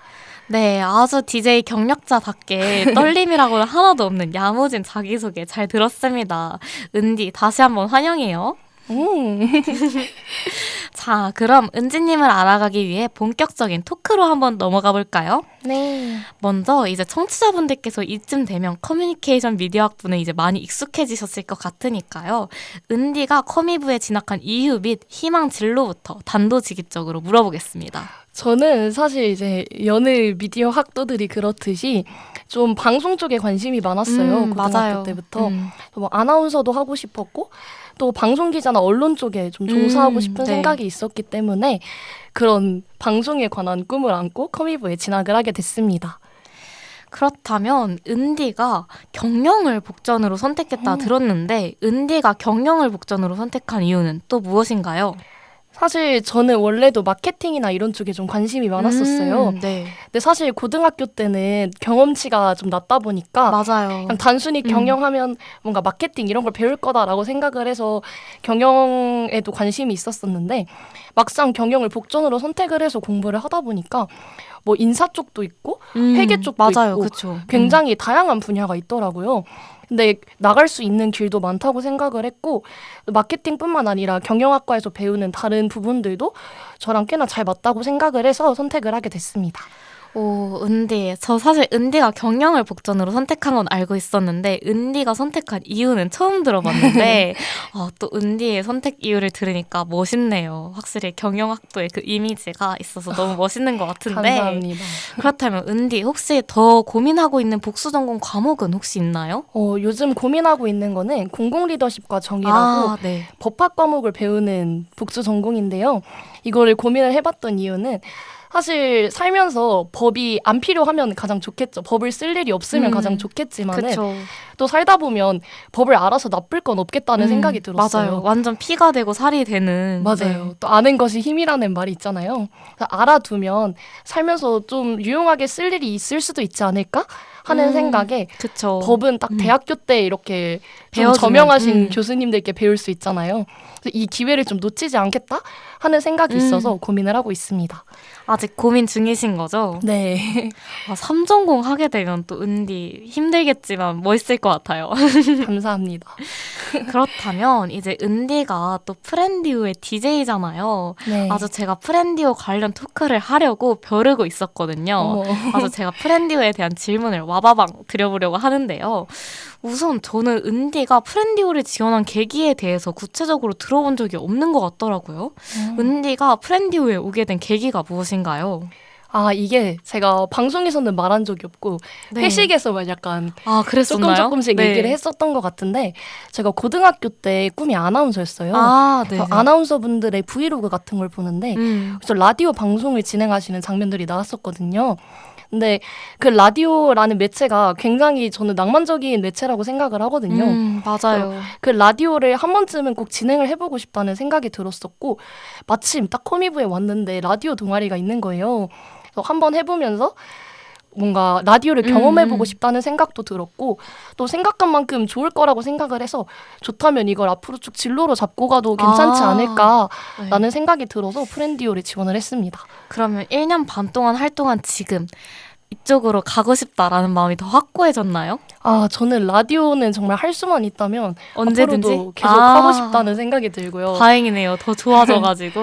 Speaker 1: 네, 아주 DJ 경력자답게 떨림이라고는 하나도 없는 야무진 자기소개 잘 들었습니다. 은디, 다시 한번 환영해요. 자, 그럼 은지님을 알아가기 위해 본격적인 토크로 한번 넘어가 볼까요?
Speaker 2: 네.
Speaker 1: 먼저 이제 청취자분들께서 이쯤 되면 커뮤니케이션 미디어학부는 이제 많이 익숙해지셨을 것 같으니까요. 은디가 커미부에 진학한 이유 및 희망 진로부터 단도직입적으로 물어보겠습니다.
Speaker 2: 저는 사실 이제 여느 미디어 학도들이 그렇듯이 좀 방송 쪽에 관심이 많았어요. 고등학교
Speaker 1: 맞아요.
Speaker 2: 때부터. 뭐 아나운서도 하고 싶었고 또 방송 기자나 언론 쪽에 좀 종사하고 싶은
Speaker 1: 네.
Speaker 2: 생각이 있었기 때문에 그런 방송에 관한 꿈을 안고 커미부에 진학을 하게 됐습니다.
Speaker 1: 그렇다면 은디가 경영을 복전으로 선택했다 들었는데 은디가 경영을 복전으로 선택한 이유는 또 무엇인가요?
Speaker 2: 사실 저는 원래도 마케팅이나 이런 쪽에 좀 관심이 많았었어요.
Speaker 1: 네,
Speaker 2: 근데 사실 고등학교 때는 경험치가 좀 낮다 보니까
Speaker 1: 맞아요.
Speaker 2: 그냥 단순히 경영하면 뭔가 마케팅 이런 걸 배울 거다라고 생각을 해서 경영에도 관심이 있었었는데 막상 경영을 복전으로 선택을 해서 공부를 하다 보니까 뭐 인사 쪽도 있고 회계 쪽도
Speaker 1: 맞아요,
Speaker 2: 있고
Speaker 1: 그렇죠.
Speaker 2: 굉장히 다양한 분야가 있더라고요. 근데 나갈 수 있는 길도 많다고 생각을 했고 마케팅뿐만 아니라 경영학과에서 배우는 다른 부분들도 저랑 꽤나 잘 맞다고 생각을 해서 선택을 하게 됐습니다.
Speaker 1: 오, 은디. 저 사실 은디가 경영을 복전으로 선택한 건 알고 있었는데 은디가 선택한 이유는 처음 들어봤는데 또 은디의 선택 이유를 들으니까 멋있네요. 확실히 경영학도의 그 이미지가 있어서 너무 멋있는 것 같은데
Speaker 2: 감사합니다.
Speaker 1: 그렇다면 은디 혹시 더 고민하고 있는 복수 전공 과목은 혹시 있나요?
Speaker 2: 요즘 고민하고 있는 거는 공공 리더십과 정의라고
Speaker 1: 네.
Speaker 2: 법학 과목을 배우는 복수 전공인데요. 이거를 고민을 해봤던 이유는 사실 살면서 법이 안 필요하면 가장 좋겠죠. 법을 쓸 일이 없으면 가장 좋겠지만
Speaker 1: 그렇죠.
Speaker 2: 또 살다 보면 법을 알아서 나쁠 건 없겠다는 생각이 들었어요.
Speaker 1: 맞아요. 완전 피가 되고 살이 되는.
Speaker 2: 맞아요.
Speaker 1: 네.
Speaker 2: 또 아는 것이 힘이라는 말이 있잖아요. 그래서 알아두면 살면서 좀 유용하게 쓸 일이 있을 수도 있지 않을까 하는 생각에
Speaker 1: 그쵸.
Speaker 2: 법은 딱 대학교 때 이렇게 좀
Speaker 1: 배워주면,
Speaker 2: 저명하신 교수님들께 배울 수 있잖아요. 그래서 이 기회를 좀 놓치지 않겠다 하는 생각이 있어서 고민을 하고 있습니다.
Speaker 1: 아직 고민 중이신 거죠?
Speaker 2: 네.
Speaker 1: 3전공 하게 되면 또 은디 힘들겠지만 멋있을 것 같아요.
Speaker 2: 감사합니다.
Speaker 1: 그렇다면 이제 은디가 또 프렌디오의 DJ잖아요.
Speaker 2: 네.
Speaker 1: 아주 제가 프렌디오 관련 토크를 하려고 벼르고 있었거든요. 아주 제가 프렌디오에 대한 질문을 와바방 드려보려고 하는데요. 우선 저는 은디가 프렌디오를 지원한 계기에 대해서 구체적으로 들어본 적이 없는 것 같더라고요. 은디가 프렌디오에 오게 된 계기가 무엇인가요?
Speaker 2: 이게 제가 방송에서는 말한 적이 없고
Speaker 1: 네.
Speaker 2: 회식에서만 약간
Speaker 1: 그랬었나요?
Speaker 2: 조금씩
Speaker 1: 네.
Speaker 2: 얘기를 했었던 것 같은데 제가 고등학교 때 꿈이 아나운서였어요.
Speaker 1: 네.
Speaker 2: 그래서 아나운서 분들의 브이로그 같은 걸 보는데 그래서 라디오 방송을 진행하시는 장면들이 나왔었거든요. 근데 그 라디오라는 매체가 굉장히 저는 낭만적인 매체라고 생각을 하거든요.
Speaker 1: 맞아요.
Speaker 2: 그 라디오를 한 번쯤은 꼭 진행을 해보고 싶다는 생각이 들었었고 마침 딱 커미부에 왔는데 라디오 동아리가 있는 거예요. 그래서 한번 해보면서 뭔가 라디오를 경험해보고 싶다는 생각도 들었고 또 생각한 만큼 좋을 거라고 생각을 해서 좋다면 이걸 앞으로 쭉 진로로 잡고 가도 괜찮지 않을까라는 생각이 들어서 프렌디오를 지원을 했습니다.
Speaker 1: 그러면 1년 반 동안 활동한 지금 이쪽으로 가고 싶다라는 마음이 더 확고해졌나요?
Speaker 2: 저는 라디오는 정말 할 수만 있다면
Speaker 1: 언제든지?
Speaker 2: 앞으로도 계속 하고 싶다는 생각이 들고요.
Speaker 1: 다행이네요. 더 좋아져가지고.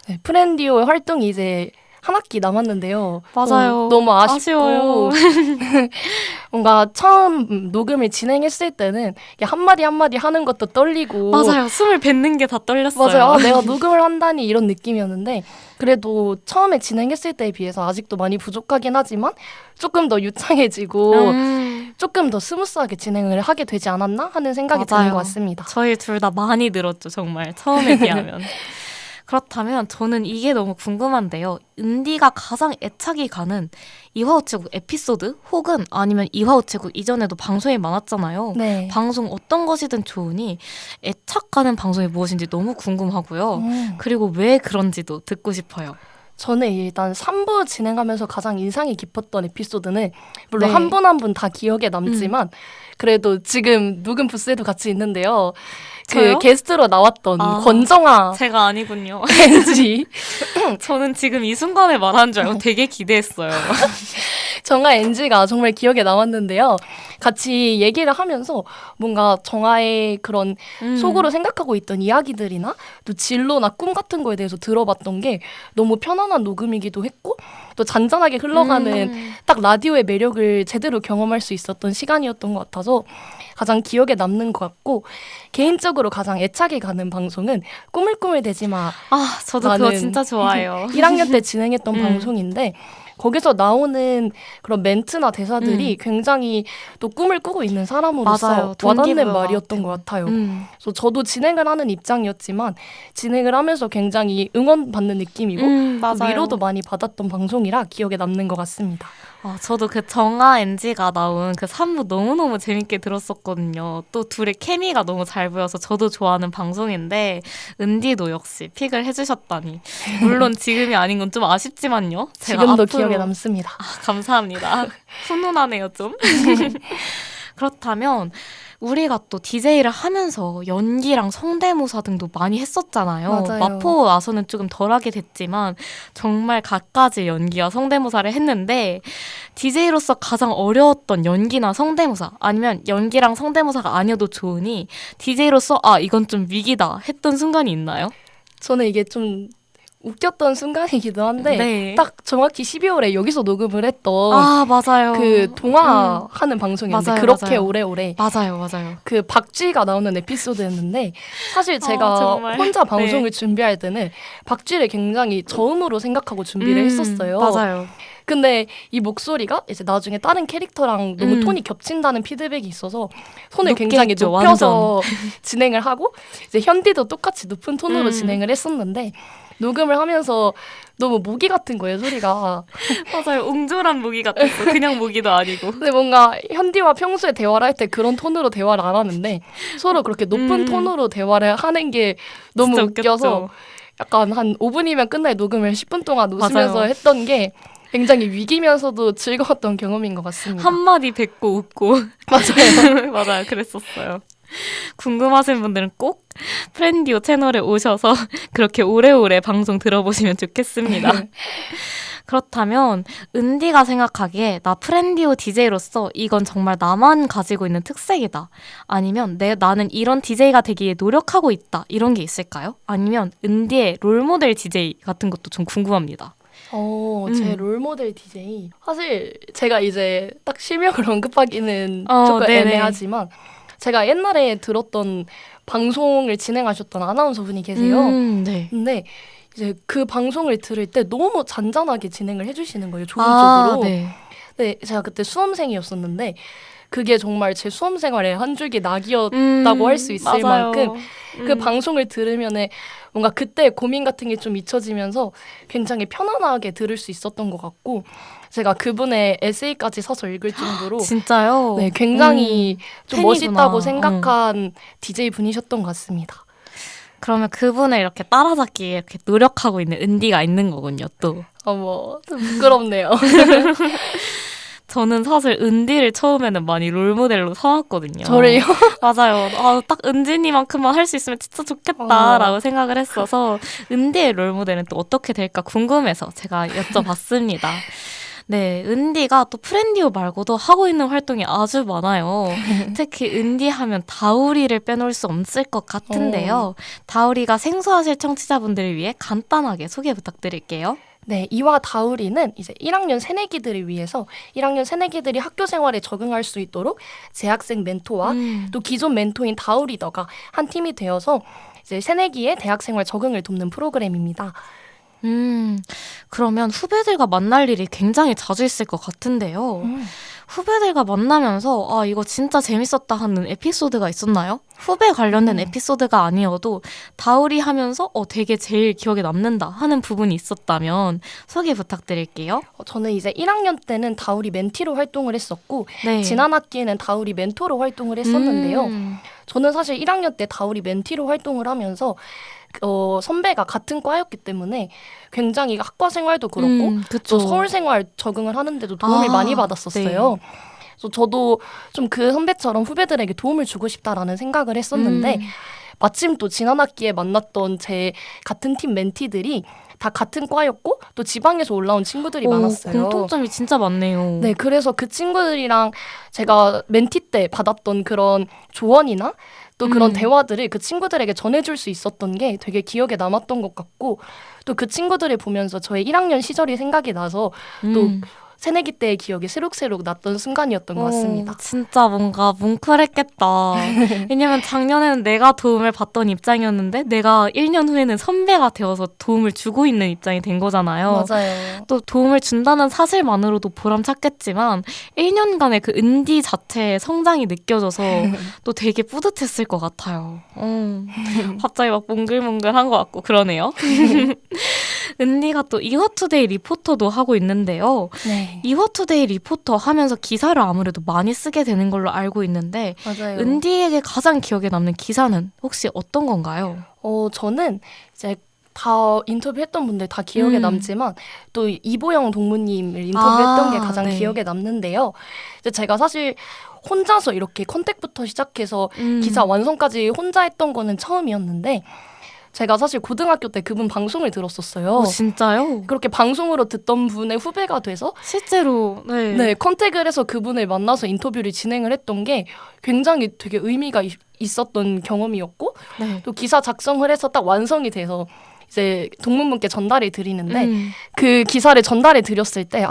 Speaker 2: 네, 프렌디오의 활동이 이제 한 학기 남았는데요.
Speaker 1: 맞아요.
Speaker 2: 너무 아쉽고
Speaker 1: 아쉬워요.
Speaker 2: 뭔가 처음 녹음을 진행했을 때는 이게 한마디 한마디 하는 것도 떨리고
Speaker 1: 맞아요. 숨을 뱉는 게 다 떨렸어요.
Speaker 2: 맞아요. 아, 내가 녹음을 한다니 이런 느낌이었는데 그래도 처음에 진행했을 때에 비해서 아직도 많이 부족하긴 하지만 조금 더 유창해지고 조금 더 스무스하게 진행을 하게 되지 않았나 하는 생각이 드는
Speaker 1: 맞아요.
Speaker 2: 것 같습니다.
Speaker 1: 저희 둘 다 많이 늘었죠, 정말. 처음에 비하면. 그렇다면 저는 이게 너무 궁금한데요. 은디가 가장 애착이 가는 이화우체국 에피소드 혹은 아니면 이화우체국 이전에도 방송이 많았잖아요.
Speaker 2: 네.
Speaker 1: 방송 어떤 것이든 좋으니 애착 가는 방송이 무엇인지 너무 궁금하고요. 그리고 왜 그런지도 듣고 싶어요.
Speaker 2: 저는 일단 3부 진행하면서 가장 인상이 깊었던 에피소드는 물론
Speaker 1: 네.
Speaker 2: 한 분 한 분 다 기억에 남지만 그래도 지금 녹음 부스에도 같이 있는데요.
Speaker 1: 저요?
Speaker 2: 그 게스트로 나왔던
Speaker 1: 아.
Speaker 2: 권정아
Speaker 1: 제가 아니군요.
Speaker 2: NG
Speaker 1: 저는 지금 이 순간에 말하는 줄 알고 되게 기대했어요.
Speaker 2: 정아 NG가 정말 기억에 남았는데요. 같이 얘기를 하면서 뭔가 정아의 그런 속으로 생각하고 있던 이야기들이나 또 진로나 꿈 같은 거에 대해서 들어봤던 게 너무 편안한 녹음이기도 했고 또 잔잔하게 흘러가는 딱 라디오의 매력을 제대로 경험할 수 있었던 시간이었던 것 같아서 가장 기억에 남는 것 같고 개인적으로 가장 애착이 가는 방송은 꾸물꾸물 되지마
Speaker 1: 아, 저도 그거 진짜 좋아해요.
Speaker 2: 1학년 때 진행했던 방송인데 거기서 나오는 그런 멘트나 대사들이 굉장히 또 꿈을 꾸고 있는 사람으로서
Speaker 1: 맞아요.
Speaker 2: 와닿는
Speaker 1: 동기부여가
Speaker 2: 말이었던 것 같아요.
Speaker 1: 음.
Speaker 2: 그래서 저도 진행을 하는 입장이었지만 진행을 하면서 굉장히 응원받는 느낌이고 또
Speaker 1: 맞아요.
Speaker 2: 위로도 많이 받았던 방송이라 기억에 남는 것 같습니다.
Speaker 1: 아, 저도 그 정아 NG가 나온 그 3부 너무너무 재밌게 들었었거든요. 또 둘의 케미가 너무 잘 보여서 저도 좋아하는 방송인데 은디도 역시 픽을 해주셨다니. 물론 지금이 아닌 건 좀 아쉽지만요. 제가
Speaker 2: 지금도
Speaker 1: 앞으로-
Speaker 2: 기억에 남습니다.
Speaker 1: 아, 감사합니다. 훈훈하네요, 좀. 그렇다면 우리가 또 DJ를 하면서 연기랑 성대모사 등도 많이 했었잖아요.
Speaker 2: 맞아요.
Speaker 1: 마포 와서는 조금 덜하게 됐지만 정말 갖가지 연기와 성대모사를 했는데 DJ로서 가장 어려웠던 연기나 성대모사 아니면 연기랑 성대모사가 아니어도 좋으니 DJ로서 아 이건 좀 위기다 했던 순간이 있나요?
Speaker 2: 저는 이게 좀 웃겼던 순간이기도 한데
Speaker 1: 네.
Speaker 2: 딱 정확히 12월에 여기서 녹음을 했던
Speaker 1: 아 맞아요.
Speaker 2: 그 동화 하는 방송이었는데
Speaker 1: 맞아요,
Speaker 2: 그렇게
Speaker 1: 맞아요.
Speaker 2: 오래오래
Speaker 1: 맞아요.
Speaker 2: 그 박쥐가 나오는 에피소드였는데 사실 제가
Speaker 1: 정말.
Speaker 2: 혼자
Speaker 1: 네.
Speaker 2: 방송을 준비할 때는 박쥐를 굉장히 저음으로 생각하고 준비를 했었어요.
Speaker 1: 맞아요.
Speaker 2: 근데 이 목소리가 이제 나중에 다른 캐릭터랑 너무 톤이 겹친다는 피드백이 있어서 톤을
Speaker 1: 높게
Speaker 2: 굉장히
Speaker 1: 했죠,
Speaker 2: 높여서 진행을 하고 이제 현디도 똑같이 높은 톤으로
Speaker 1: 음.
Speaker 2: 진행을 했었는데 녹음을 하면서 너무 모기 같은 거예요, 소리가.
Speaker 1: 맞아요. 옹졸한 무기 같았어. 그냥 무기도 아니고.
Speaker 2: 근데 뭔가 현디와 평소에 대화를 할 때 그런 톤으로 대화를 안 하는데 서로 그렇게 높은 톤으로 대화를 하는 게 너무
Speaker 1: 진짜
Speaker 2: 웃겨서
Speaker 1: 웃겼죠.
Speaker 2: 약간 한 5분이면 끝날 녹음을 10분 동안 웃으면서
Speaker 1: 맞아요.
Speaker 2: 했던 게 굉장히 위기면서도 즐거웠던 경험인 것 같습니다.
Speaker 1: 한마디 뱉고 웃고.
Speaker 2: 맞아요.
Speaker 1: 맞아요. 그랬었어요. 궁금하신 분들은 꼭 프렌디오 채널에 오셔서 그렇게 오래오래 방송 들어보시면 좋겠습니다. 그렇다면 은디가 생각하기에 나 프렌디오 DJ로서 이건 정말 나만 가지고 있는 특색이다. 아니면 나는 이런 DJ가 되기 위해 노력하고 있다. 이런 게 있을까요? 아니면 은디의 롤모델 DJ 같은 것도 좀 궁금합니다.
Speaker 2: 제 롤모델 DJ. 사실 제가 이제 딱 실명을 언급하기는
Speaker 1: 어,
Speaker 2: 조금
Speaker 1: 네네.
Speaker 2: 애매하지만 제가 옛날에 들었던 방송을 진행하셨던 아나운서 분이 계세요.
Speaker 1: 네.
Speaker 2: 근데 이제 그 방송을 들을 때 너무 잔잔하게 진행을 해주시는 거예요. 좋은 쪽으로.
Speaker 1: 네.
Speaker 2: 네, 제가 그때 수험생이었었는데 그게 정말 제 수험 생활의 한 줄기 낙이었다고 할 수 있을
Speaker 1: 맞아요.
Speaker 2: 만큼 그 방송을 들으면은 뭔가 그때 고민 같은 게 좀 잊혀지면서 굉장히 편안하게 들을 수 있었던 것 같고 제가 그분의 에세이까지 사서 읽을 정도로
Speaker 1: 진짜요?
Speaker 2: 네, 굉장히 좀
Speaker 1: 팬이구나.
Speaker 2: 멋있다고 생각한 DJ 분이셨던 것 같습니다.
Speaker 1: 그러면 그분을 이렇게 따라잡기 위해 이렇게 노력하고 있는 은디가 있는 거군요, 또.
Speaker 2: 어머, 좀 부끄럽네요.
Speaker 1: 저는 사실 은디를 처음에는 많이 롤모델로 삼았거든요.
Speaker 2: 저를요?
Speaker 1: 맞아요. 아, 딱 은진이만큼만 할 수 있으면 진짜 좋겠다라고 생각을 했어서 은디의 롤모델은 또 어떻게 될까 궁금해서 제가 여쭤봤습니다. 네, 은디가 또 프렌디오 말고도 하고 있는 활동이 아주 많아요. 특히 은디 하면 다우리를 빼놓을 수 없을 것 같은데요. 다우리가 생소하실 청취자분들을 위해 간단하게 소개 부탁드릴게요.
Speaker 2: 네, 이와 다우리는 이제 1학년 새내기들을 위해서 1학년 새내기들이 학교 생활에 적응할 수 있도록 재학생 멘토와 또 기존 멘토인 다우리더가 한 팀이 되어서 이제 새내기의 대학생활 적응을 돕는 프로그램입니다.
Speaker 1: 그러면 후배들과 만날 일이 굉장히 자주 있을 것 같은데요. 후배들과 만나면서 아 이거 진짜 재밌었다 하는 에피소드가 있었나요? 후배 관련된 에피소드가 아니어도 다우리 하면서 되게 제일 기억에 남는다 하는 부분이 있었다면 소개 부탁드릴게요.
Speaker 2: 저는 이제 1학년 때는 다우리 멘티로 활동을 했었고
Speaker 1: 네.
Speaker 2: 지난 학기에는 다우리 멘토로 활동을 했었는데요.
Speaker 1: 음.
Speaker 2: 저는 사실 1학년 때 다우리 멘티로 활동을 하면서 선배가 같은 과였기 때문에 굉장히 학과 생활도 그렇고
Speaker 1: 그쵸.
Speaker 2: 또 서울 생활 적응을 하는데도 도움을
Speaker 1: 아,
Speaker 2: 많이 받았었어요.
Speaker 1: 네.
Speaker 2: 그래서 저도 좀 그 선배처럼 후배들에게 도움을 주고 싶다라는 생각을 했었는데 마침 또 지난 학기에 만났던 제 같은 팀 멘티들이 다 같은 과였고 또 지방에서 올라온 친구들이 많았어요.
Speaker 1: 공통점이 진짜 많네요.
Speaker 2: 네, 그래서 그 친구들이랑 제가 멘티 때 받았던 그런 조언이나 또 그런 대화들을 그 친구들에게 전해줄 수 있었던 게 되게 기억에 남았던 것 같고 또 그 친구들을 보면서 저의 1학년 시절이 생각이 나서 또 새내기 때의 기억이 새록새록 났던 순간이었던 것 같습니다.
Speaker 1: 진짜 뭔가 뭉클했겠다. 왜냐면 작년에는 내가 도움을 받던 입장이었는데 내가 1년 후에는 선배가 되어서 도움을 주고 있는 입장이 된 거잖아요.
Speaker 2: 맞아요.
Speaker 1: 또 도움을 준다는 사실만으로도 보람찼겠지만 1년간의 그 은디 자체의 성장이 느껴져서 또 되게 뿌듯했을 것 같아요. 갑자기 막 몽글몽글한 것 같고 그러네요. 은디가 또 이화투데이 리포터도 하고 있는데요.
Speaker 2: 네,
Speaker 1: 이화투데이 리포터 하면서 기사를 아무래도 많이 쓰게 되는 걸로 알고 있는데
Speaker 2: 맞아요.
Speaker 1: 은디에게 가장 기억에 남는 기사는 혹시 어떤 건가요?
Speaker 2: 저는 이제 다 인터뷰했던 분들 다 기억에 남지만 또 이보영 동무님을 인터뷰했던 게 가장
Speaker 1: 네.
Speaker 2: 기억에 남는데요. 이제 제가 사실 혼자서 이렇게 컨택부터 시작해서 기사 완성까지 혼자 했던 거는 처음이었는데 제가 사실 고등학교 때 그분 방송을 들었었어요.
Speaker 1: 진짜요?
Speaker 2: 그렇게 방송으로 듣던 분의 후배가 돼서
Speaker 1: 실제로
Speaker 2: 네, 컨택을 해서 그분을 만나서 인터뷰를 진행을 했던 게 굉장히 되게 의미가 있었던 경험이었고
Speaker 1: 네.
Speaker 2: 또 기사 작성을 해서 딱 완성이 돼서 이제 동문분께 전달을 드리는데 그 기사를 전달해 드렸을 때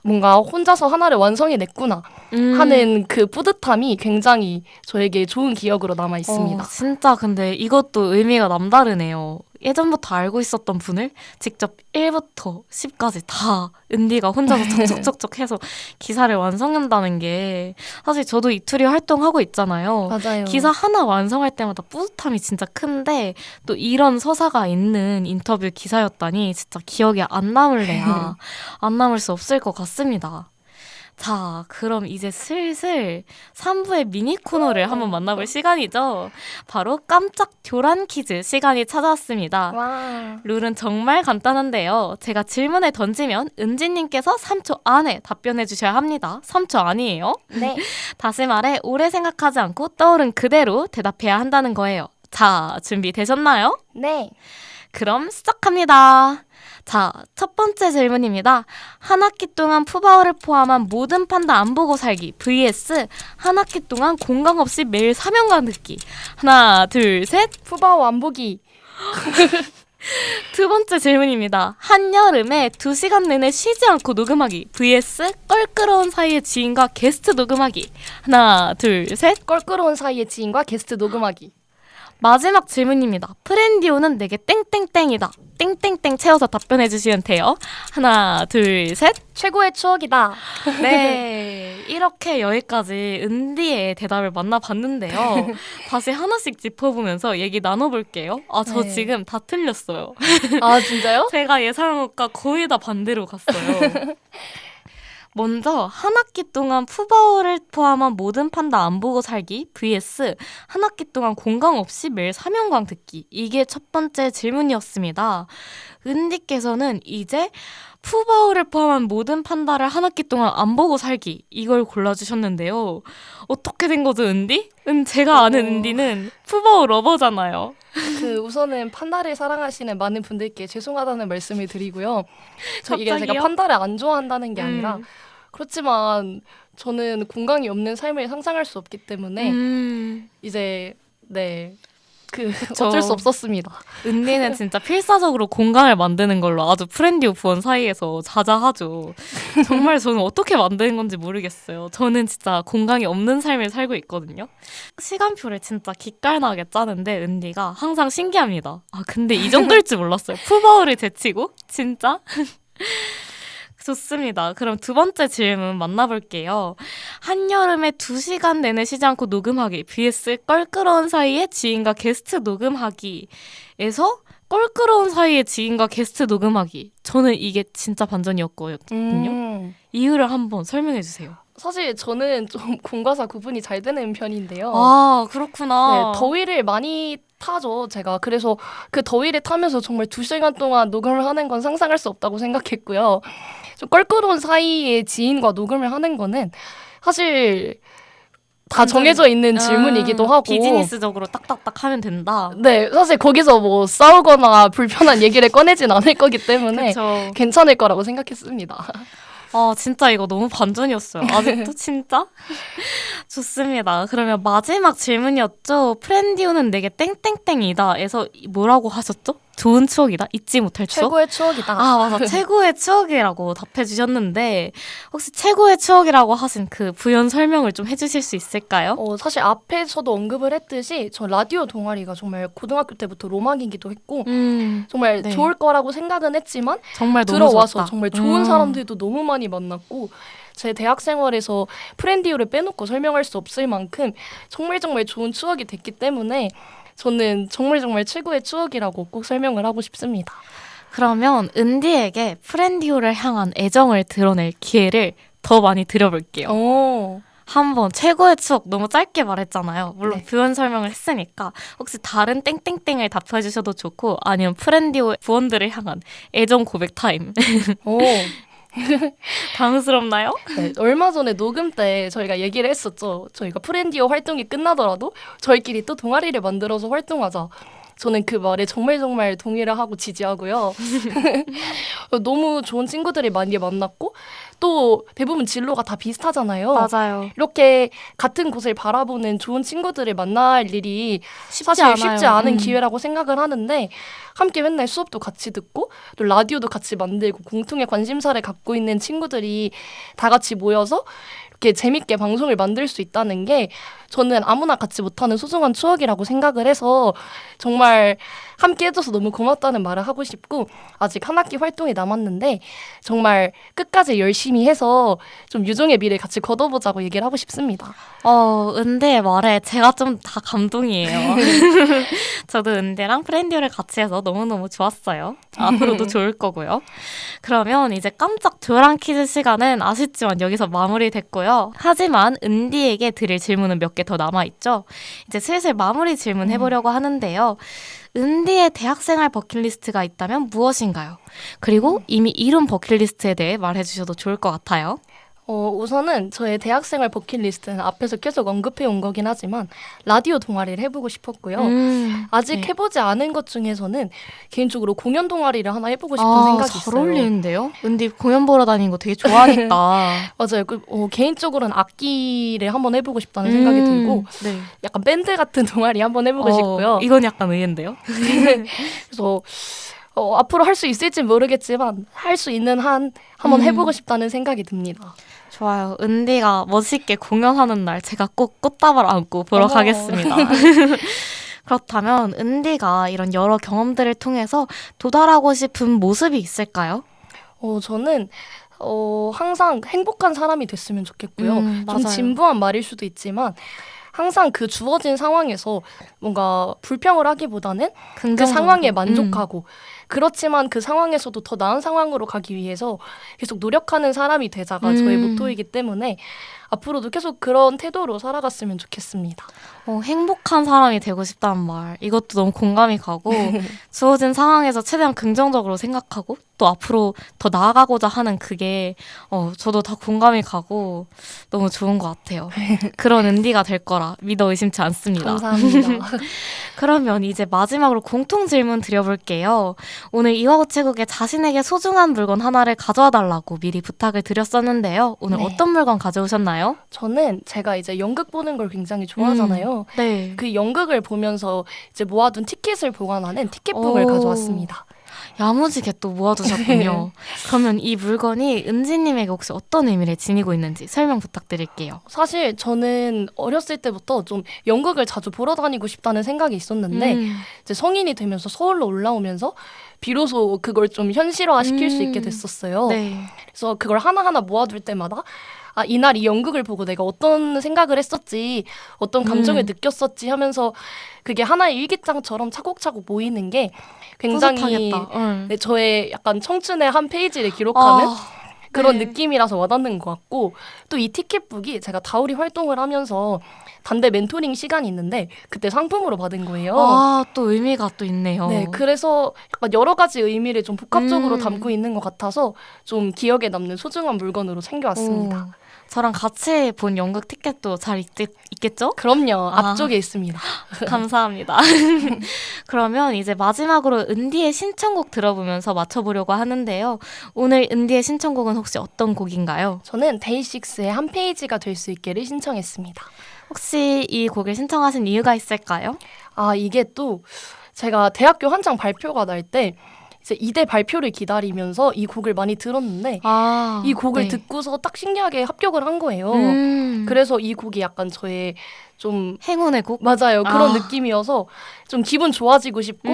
Speaker 2: 뭔가 혼자서 하나를 완성해냈구나 하는 그 뿌듯함이 굉장히 저에게 좋은 기억으로 남아 있습니다.
Speaker 1: 진짜 근데 이것도 의미가 남다르네요. 예전부터 알고 있었던 분을 직접 1부터 10까지 다 은디가 혼자서 척척척척 해서 기사를 완성한다는 게 사실 저도 이투리 활동하고 있잖아요.
Speaker 2: 맞아요.
Speaker 1: 기사 하나 완성할 때마다 뿌듯함이 진짜 큰데 또 이런 서사가 있는 인터뷰 기사였다니 진짜 기억에 안 남을래야 안 남을 수 없을 것 같습니다. 자, 그럼 이제 슬슬 3부의 미니 코너를 한번 만나볼 시간이죠. 바로 깜짝 교란 퀴즈 시간이 찾아왔습니다.
Speaker 2: 와.
Speaker 1: 룰은 정말 간단한데요. 제가 질문을 던지면 은지님께서 3초 안에 답변해 주셔야 합니다. 3초 아니에요.
Speaker 2: 네.
Speaker 1: 다시 말해 오래 생각하지 않고 떠오른 그대로 대답해야 한다는 거예요. 자, 준비되셨나요?
Speaker 2: 네.
Speaker 1: 그럼 시작합니다. 자, 첫 번째 질문입니다. 한 학기 동안 푸바오를 포함한 모든 판다 안 보고 살기 vs 한 학기 동안 공강 없이 매일 사명감 듣기. 하나, 둘, 셋.
Speaker 2: 푸바오 안 보기.
Speaker 1: 두 번째 질문입니다. 한여름에 2시간 내내 쉬지 않고 녹음하기 vs 껄끄러운 사이의 지인과 게스트 녹음하기. 하나, 둘, 셋.
Speaker 2: 껄끄러운 사이의 지인과 게스트 녹음하기.
Speaker 1: 마지막 질문입니다. 프렌디오는 내게 땡땡땡이다. 땡땡땡 채워서 답변해 주시면 돼요. 하나, 둘, 셋.
Speaker 2: 최고의 추억이다.
Speaker 1: 네, 이렇게 여기까지 은디의 대답을 만나봤는데요. 다시 하나씩 짚어보면서 얘기 나눠볼게요. 저
Speaker 2: 네.
Speaker 1: 지금 다 틀렸어요.
Speaker 2: 아, 진짜요?
Speaker 1: 제가 예상한 것과 거의 다 반대로 갔어요. 먼저 한 학기 동안 푸바오를 포함한 모든 판다 안 보고 살기 vs 한 학기 동안 공강 없이 매일 사명강 듣기. 이게 첫 번째 질문이었습니다. 은디께서는 이제 푸바오를 포함한 모든 판다를 한 학기 동안 안 보고 살기, 이걸 골라주셨는데요. 어떻게 된 거죠, 은디? 제가 아는 은디는 푸바오 러버잖아요.
Speaker 2: 우선은 판다를 사랑하시는 많은 분들께 죄송하다는 말씀을 드리고요. 이게 제가
Speaker 1: 갑자기요?
Speaker 2: 판다를 안 좋아한다는 게 아니라 그렇지만 저는 공강이 없는 삶을 상상할 수 없기 때문에 이제 네 어쩔 수 없었습니다.
Speaker 1: 은디는 진짜 필사적으로 공간을 만드는 걸로 아주 프렌디오 부원 사이에서 자자하죠. 정말 저는 어떻게 만드는 건지 모르겠어요. 저는 진짜 공간이 없는 삶을 살고 있거든요. 시간표를 진짜 기깔나게 짜는데 은디가 항상 신기합니다. 아 근데 이 정도일 줄 몰랐어요. 푸바오를 제치고 진짜. 좋습니다. 그럼 두 번째 질문 만나볼게요. 한여름에 2시간 내내 쉬지 않고 녹음하기 vs 껄끄러운 사이에 지인과 게스트 녹음하기에서 껄끄러운 사이에 지인과 게스트 녹음하기. 저는 이게 진짜 반전이었거든요. 이유를 한번 설명해 주세요.
Speaker 2: 사실 저는 좀 공과사 구분이 잘 되는 편인데요.
Speaker 1: 아 그렇구나.
Speaker 2: 네, 더위를 많이 타죠, 제가. 그래서 그 더위를 타면서 정말 2시간 동안 녹음을 하는 건 상상할 수 없다고 생각했고요. 좀 껄끄러운 사이에 지인과 녹음을 하는 거는 사실 다
Speaker 1: 완전-
Speaker 2: 정해져 있는 질문이기도 하고
Speaker 1: 비즈니스적으로 딱딱딱 하면 된다.
Speaker 2: 네, 사실 거기서 뭐 싸우거나 불편한 얘기를 꺼내진 않을 거기 때문에
Speaker 1: 그렇죠.
Speaker 2: 괜찮을 거라고 생각했습니다.
Speaker 1: 아 진짜 이거 너무 반전이었어요. 아직도 진짜? 좋습니다. 그러면 마지막 질문이었죠. 프렌디오는 내게 땡땡땡이다에서 뭐라고 하셨죠? 좋은 추억이다? 잊지 못할 추억?
Speaker 2: 최고의 추억이다.
Speaker 1: 아 맞아. 최고의 추억이라고 답해 주셨는데 혹시 최고의 추억이라고 하신 그 부연 설명을 좀 해주실 수 있을까요?
Speaker 2: 사실 앞에서도 언급을 했듯이 저 라디오 동아리가 정말 고등학교 때부터 로망이기도 했고 정말
Speaker 1: 네.
Speaker 2: 좋을 거라고 생각은 했지만
Speaker 1: 정말 너무
Speaker 2: 들어와서
Speaker 1: 좋았다.
Speaker 2: 정말 좋은 사람들도 너무 많이 만났고 제 대학 생활에서 프렌디오를 빼놓고 설명할 수 없을 만큼 정말 좋은 추억이 됐기 때문에 저는 정말 최고의 추억이라고 꼭 설명을 하고 싶습니다.
Speaker 1: 그러면 은디에게 프렌디오를 향한 애정을 드러낼 기회를 더 많이 드려볼게요. 한번 최고의 추억 너무 짧게 말했잖아요. 물론
Speaker 2: 네.
Speaker 1: 부연 설명을 했으니까 혹시 다른 땡땡땡을 답해 주셔도 좋고 아니면 프렌디오 부원들을 향한 애정 고백 타임. 당황스럽나요?
Speaker 2: 네, 얼마 전에 녹음 때 저희가 얘기를 했었죠. 저희가 프렌디오 활동이 끝나더라도 저희끼리 또 동아리를 만들어서 활동하자. 저는 그 말에 정말 동의를 하고 지지하고요. 너무 좋은 친구들이 많이 만났고 또 대부분 진로가 다 비슷하잖아요.
Speaker 1: 맞아요.
Speaker 2: 이렇게 같은 곳을 바라보는 좋은 친구들을 만날 일이 사실
Speaker 1: 않아요.
Speaker 2: 쉽지 않은 기회라고 생각을 하는데 함께 맨날 수업도 같이 듣고 또 라디오도 같이 만들고 공통의 관심사를 갖고 있는 친구들이 다 같이 모여서 이렇게 재밌게 방송을 만들 수 있다는 게 저는 아무나 갖지 못하는 소중한 추억이라고 생각을 해서 정말 함께 해줘서 너무 고맙다는 말을 하고 싶고 아직 한 학기 활동이 남았는데 정말 끝까지 열심히 해서 좀 유종의 미를 같이 거둬보자고 얘기를 하고 싶습니다.
Speaker 1: 은디의 말에 제가 좀 다 감동이에요. 저도 은디랑 프렌디오를 같이 해서 너무너무 좋았어요. 앞으로도 좋을 거고요. 그러면 이제 깜짝 교랑 퀴즈 시간은 아쉽지만 여기서 마무리됐고요. 하지만 은디에게 드릴 질문은 몇 개 더 남아있죠. 이제 슬슬 마무리 질문 해보려고 하는데요. 은디의 대학생활 버킷리스트가 있다면 무엇인가요? 그리고 이미 이룬 버킷리스트에 대해 말해주셔도 좋을 것 같아요.
Speaker 2: 우선은 저의 대학생활 버킷리스트는 앞에서 계속 언급해 온 거긴 하지만 라디오 동아리를 해보고 싶었고요. 아직
Speaker 1: 네.
Speaker 2: 해보지 않은 것 중에서는 개인적으로 공연 동아리를 하나 해보고 싶은 생각이
Speaker 1: 잘
Speaker 2: 있어요.
Speaker 1: 어울리는데요? 은디 공연 보러 다니는 거 되게 좋아하니까.
Speaker 2: 맞아요. 개인적으로는 악기를 한번 해보고 싶다는 생각이 들고
Speaker 1: 네.
Speaker 2: 약간 밴드 같은 동아리 한번 해보고 싶고요.
Speaker 1: 이건 약간 의외인데요?
Speaker 2: 그래서 앞으로 할 수 있을지 모르겠지만 할 수 있는 한 한번 해보고 싶다는 생각이 듭니다.
Speaker 1: 좋아요. 은디가 멋있게 공연하는 날 제가 꼭 꽃다발 안고 보러
Speaker 2: 어머.
Speaker 1: 가겠습니다. 그렇다면 은디가 이런 여러 경험들을 통해서 도달하고 싶은 모습이 있을까요?
Speaker 2: 저는 항상 행복한 사람이 됐으면 좋겠고요. 좀
Speaker 1: 맞아요.
Speaker 2: 진부한 말일 수도 있지만 항상 그 주어진 상황에서 뭔가 불평을 하기보다는 그
Speaker 1: 긍정적으로.
Speaker 2: 상황에 만족하고 그렇지만 그 상황에서도 더 나은 상황으로 가기 위해서 계속 노력하는 사람이 되자가 저의 모토이기 때문에 앞으로도 계속 그런 태도로 살아갔으면 좋겠습니다.
Speaker 1: 행복한 사람이 되고 싶다는 말 이것도 너무 공감이 가고 주어진 상황에서 최대한 긍정적으로 생각하고 또 앞으로 더 나아가고자 하는 그게 저도 다 공감이 가고 너무 좋은 것 같아요. 그런 은디가 될 거라 믿어 의심치 않습니다.
Speaker 2: 감사합니다.
Speaker 1: 그러면 이제 마지막으로 공통 질문 드려볼게요. 오늘 이화 우체국에 자신에게 소중한 물건 하나를 가져와 달라고 미리 부탁을 드렸었는데요. 오늘
Speaker 2: 네.
Speaker 1: 어떤 물건 가져오셨나요?
Speaker 2: 저는 제가 이제 연극 보는 걸 굉장히 좋아하잖아요.
Speaker 1: 네.
Speaker 2: 그 연극을 보면서 이제 모아둔 티켓을 보관하는 티켓북을
Speaker 1: 오.
Speaker 2: 가져왔습니다.
Speaker 1: 야무지게 또 모아두셨군요. 그러면 이 물건이 은지님에게 혹시 어떤 의미를 지니고 있는지 설명 부탁드릴게요.
Speaker 2: 사실 저는 어렸을 때부터 좀 연극을 자주 보러 다니고 싶다는 생각이 있었는데 이제 성인이 되면서 서울로 올라오면서 비로소 그걸 좀 현실화 시킬 수 있게 됐었어요.
Speaker 1: 네.
Speaker 2: 그래서 그걸 하나하나 모아둘 때마다 아, 이날 이 연극을 보고 내가 어떤 생각을 했었지, 어떤 감정을 느꼈었지 하면서 그게 하나의 일기장처럼 차곡차곡 모이는 게 굉장히
Speaker 1: 뿌듯하겠다.
Speaker 2: 네, 저의 약간 청춘의 한 페이지를 기록하는
Speaker 1: 아,
Speaker 2: 그런
Speaker 1: 네.
Speaker 2: 느낌이라서 와닿는 것 같고, 또 이 티켓북이 제가 다우리 활동을 하면서 단대 멘토링 시간이 있는데 그때 상품으로 받은 거예요.
Speaker 1: 아, 또 의미가 또 있네요.
Speaker 2: 네, 그래서 약간 여러 가지 의미를 좀 복합적으로
Speaker 1: 음.
Speaker 2: 담고 있는 것 같아서 좀 기억에 남는 소중한 물건으로 챙겨왔습니다.
Speaker 1: 오, 저랑 같이 본 연극 티켓도 잘 있겠죠?
Speaker 2: 그럼요.
Speaker 1: 아.
Speaker 2: 앞쪽에 있습니다.
Speaker 1: 감사합니다. 그러면 이제 마지막으로 은디의 신청곡 들어보면서 맞춰보려고 하는데요. 오늘 은디의 신청곡은 혹시 어떤 곡인가요?
Speaker 2: 저는 데이식스의 한 페이지가 될 수 있게를 신청했습니다.
Speaker 1: 혹시 이 곡을 신청하신 이유가 있을까요?
Speaker 2: 아, 이게 또 제가 대학교 한창 발표가 날 때 이제 이대 발표를 기다리면서 이 곡을 많이 들었는데
Speaker 1: 아,
Speaker 2: 이 곡을
Speaker 1: 네.
Speaker 2: 듣고서 딱 신기하게 합격을 한 거예요. 그래서 이 곡이 약간 저의 좀
Speaker 1: 행운의 곡?
Speaker 2: 맞아요. 그런
Speaker 1: 아.
Speaker 2: 느낌이어서 좀 기분 좋아지고 싶고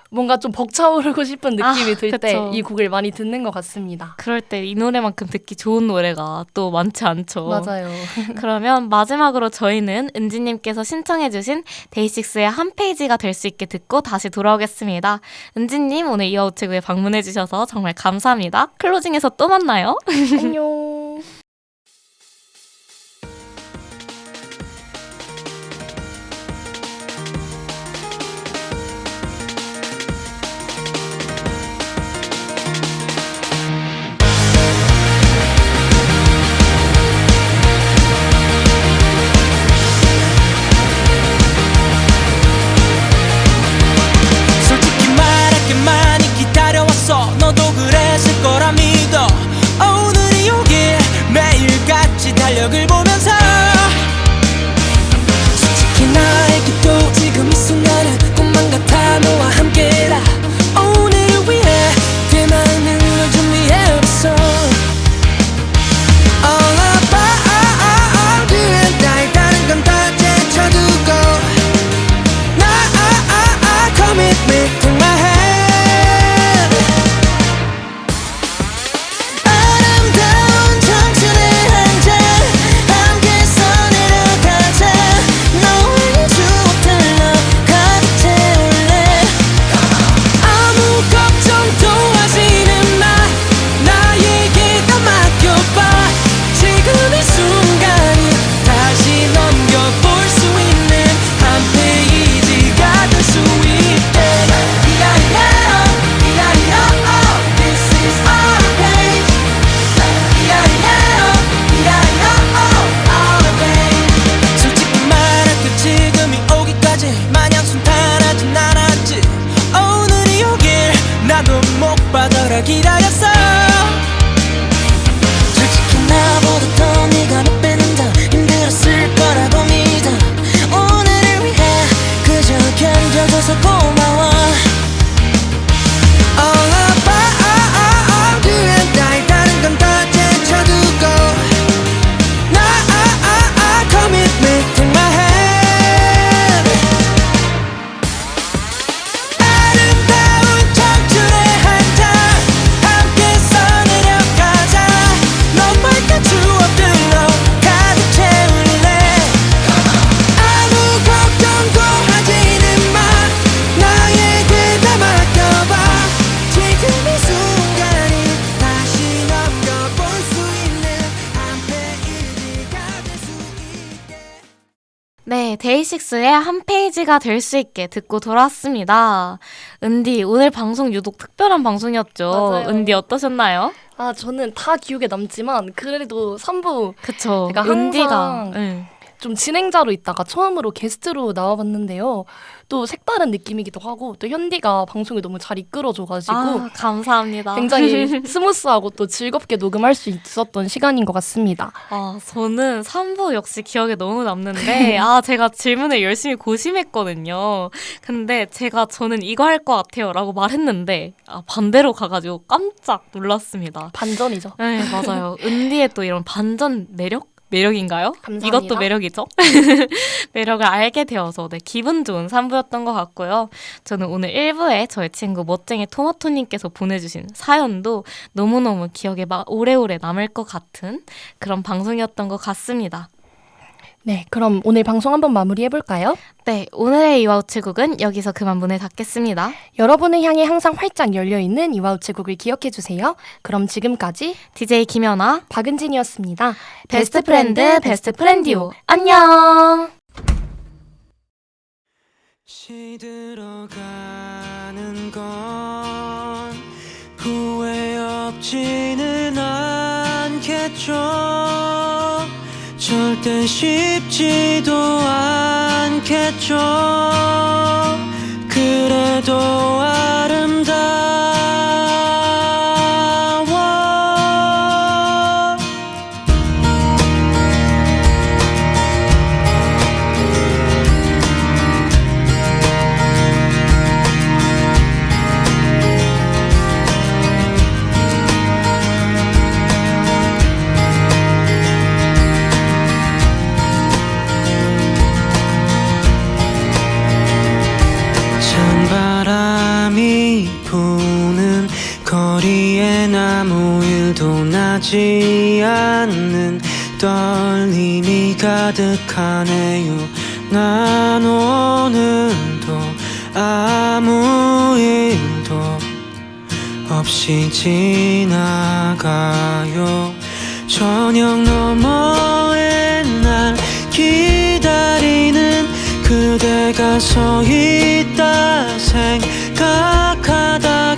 Speaker 2: 뭔가 좀 벅차오르고 싶은 느낌이
Speaker 1: 아,
Speaker 2: 들 때
Speaker 1: 그쵸.
Speaker 2: 이 곡을 많이 듣는 것 같습니다.
Speaker 1: 그럴 때 이 노래만큼 듣기 좋은 노래가 또 많지 않죠.
Speaker 2: 맞아요.
Speaker 1: 그러면 마지막으로 저희는 은지님께서 신청해주신 데이식스의 한 페이지가 될 수 있게 듣고 다시 돌아오겠습니다. 은지님 오늘 이화 우체국에 방문해주셔서 정말 감사합니다. 클로징에서 또 만나요.
Speaker 2: 안녕.
Speaker 4: 솔직히 말할게 많이 기다려왔어. 너도 그랬을 거라 믿어. 오늘이 오길 매일같이 달력을 보면서 솔직히 나에게도 지금 이 순간은 꿈만 같아. 너와 함께라. 오늘을 위해 그 많은 걸 준비해왔어. All about you. 날 다른 건 다 제쳐두고 commitment to my hand. 아름다운 청춘의 한 잔 함께 써내려가자. 너의 추억들로 가득 채울래. 아무 걱정도 하지는 마. 나에게 다 맡겨봐. 지금 이 순간이 다시 넘겨볼 수 있는 한 페이지가 될 수 있게. This is our page. Our page. 솔직히 말할게 지금이 오기까지 마냥 순탄하진 않았지. 오늘이 오길 나도 못 받아라 기다렸어. 솔직히 나보다 더 네가 몇 배는 더 힘들었을 거라고 믿어. 오늘을 위해 그저 견뎌줘서 고마워. All about you. 날 다른 건 다 제쳐두고 나 commitment to my hand. 아름다운 청춘의 한 잔 함께 써내려가자. 너만큼 추억들로 가득 채울래. 아무 걱정도 하지는 마. 나에게 다 맡겨봐. 지금 이 순간이 다시 넘겨볼 수 있는 한 페이지가 될 수 있게.
Speaker 1: 네, 데이식스의 한 페이지가 될 수 있게 듣고 돌아왔습니다. 은디, 오늘 방송 유독 특별한 방송이었죠.
Speaker 2: 맞아요.
Speaker 1: 은디 어떠셨나요?
Speaker 2: 아, 저는 다 기억에 남지만 그래도 3부
Speaker 1: 그쵸.
Speaker 2: 제가
Speaker 1: 은디가
Speaker 2: 항상 좀 진행자로 있다가 처음으로 게스트로 나와봤는데요. 또 색다른 느낌이기도 하고 또 현디가 방송을 너무 잘 이끌어줘가지고
Speaker 1: 아, 감사합니다.
Speaker 2: 굉장히 스무스하고 또 즐겁게 녹음할 수 있었던 시간인 것 같습니다.
Speaker 1: 아, 저는 3부 역시 기억에 너무 남는데, 제가 질문을 열심히 고심했거든요. 근데 저는 이거 할 것 같아요 라고 말했는데, 반대로 가가지고 깜짝 놀랐습니다.
Speaker 2: 반전이죠.
Speaker 1: 네, 맞아요. 은디의 또 이런 반전 매력인가요?
Speaker 2: 감사합니다.
Speaker 1: 이것도 매력이죠. 매력을 알게 되어서 기분 좋은 3부였던 것 같고요. 저는 오늘 1부에 저희 친구 멋쟁이 토마토님께서 보내주신 사연도 너무너무 기억에 오래오래 남을 것 같은 그런 방송이었던 것 같습니다.
Speaker 2: 네, 그럼 오늘 방송 한번 마무리해볼까요?
Speaker 1: 네, 오늘의 이와우치국은 여기서 그만 문을 닫겠습니다.
Speaker 2: 여러분을 향해 항상 활짝 열려있는 이와우치국을 기억해주세요. 그럼 지금까지
Speaker 1: DJ 김연아,
Speaker 2: 박은진이었습니다.
Speaker 1: 베스트 프렌드, 베스트 프렌디오. 안녕!
Speaker 4: 시들어가는 건 후회 없지는 않겠죠. 절대 쉽지도 않겠죠. 그래도 아름다워. 찬바람이 부는 거리엔 아무 일도 나지 않는 떨림이 가득하네요. 난 오늘도 아무 일도 없이 지나가요. 저녁 너머에 날 기다리는 그대가 서 있다 생각하다가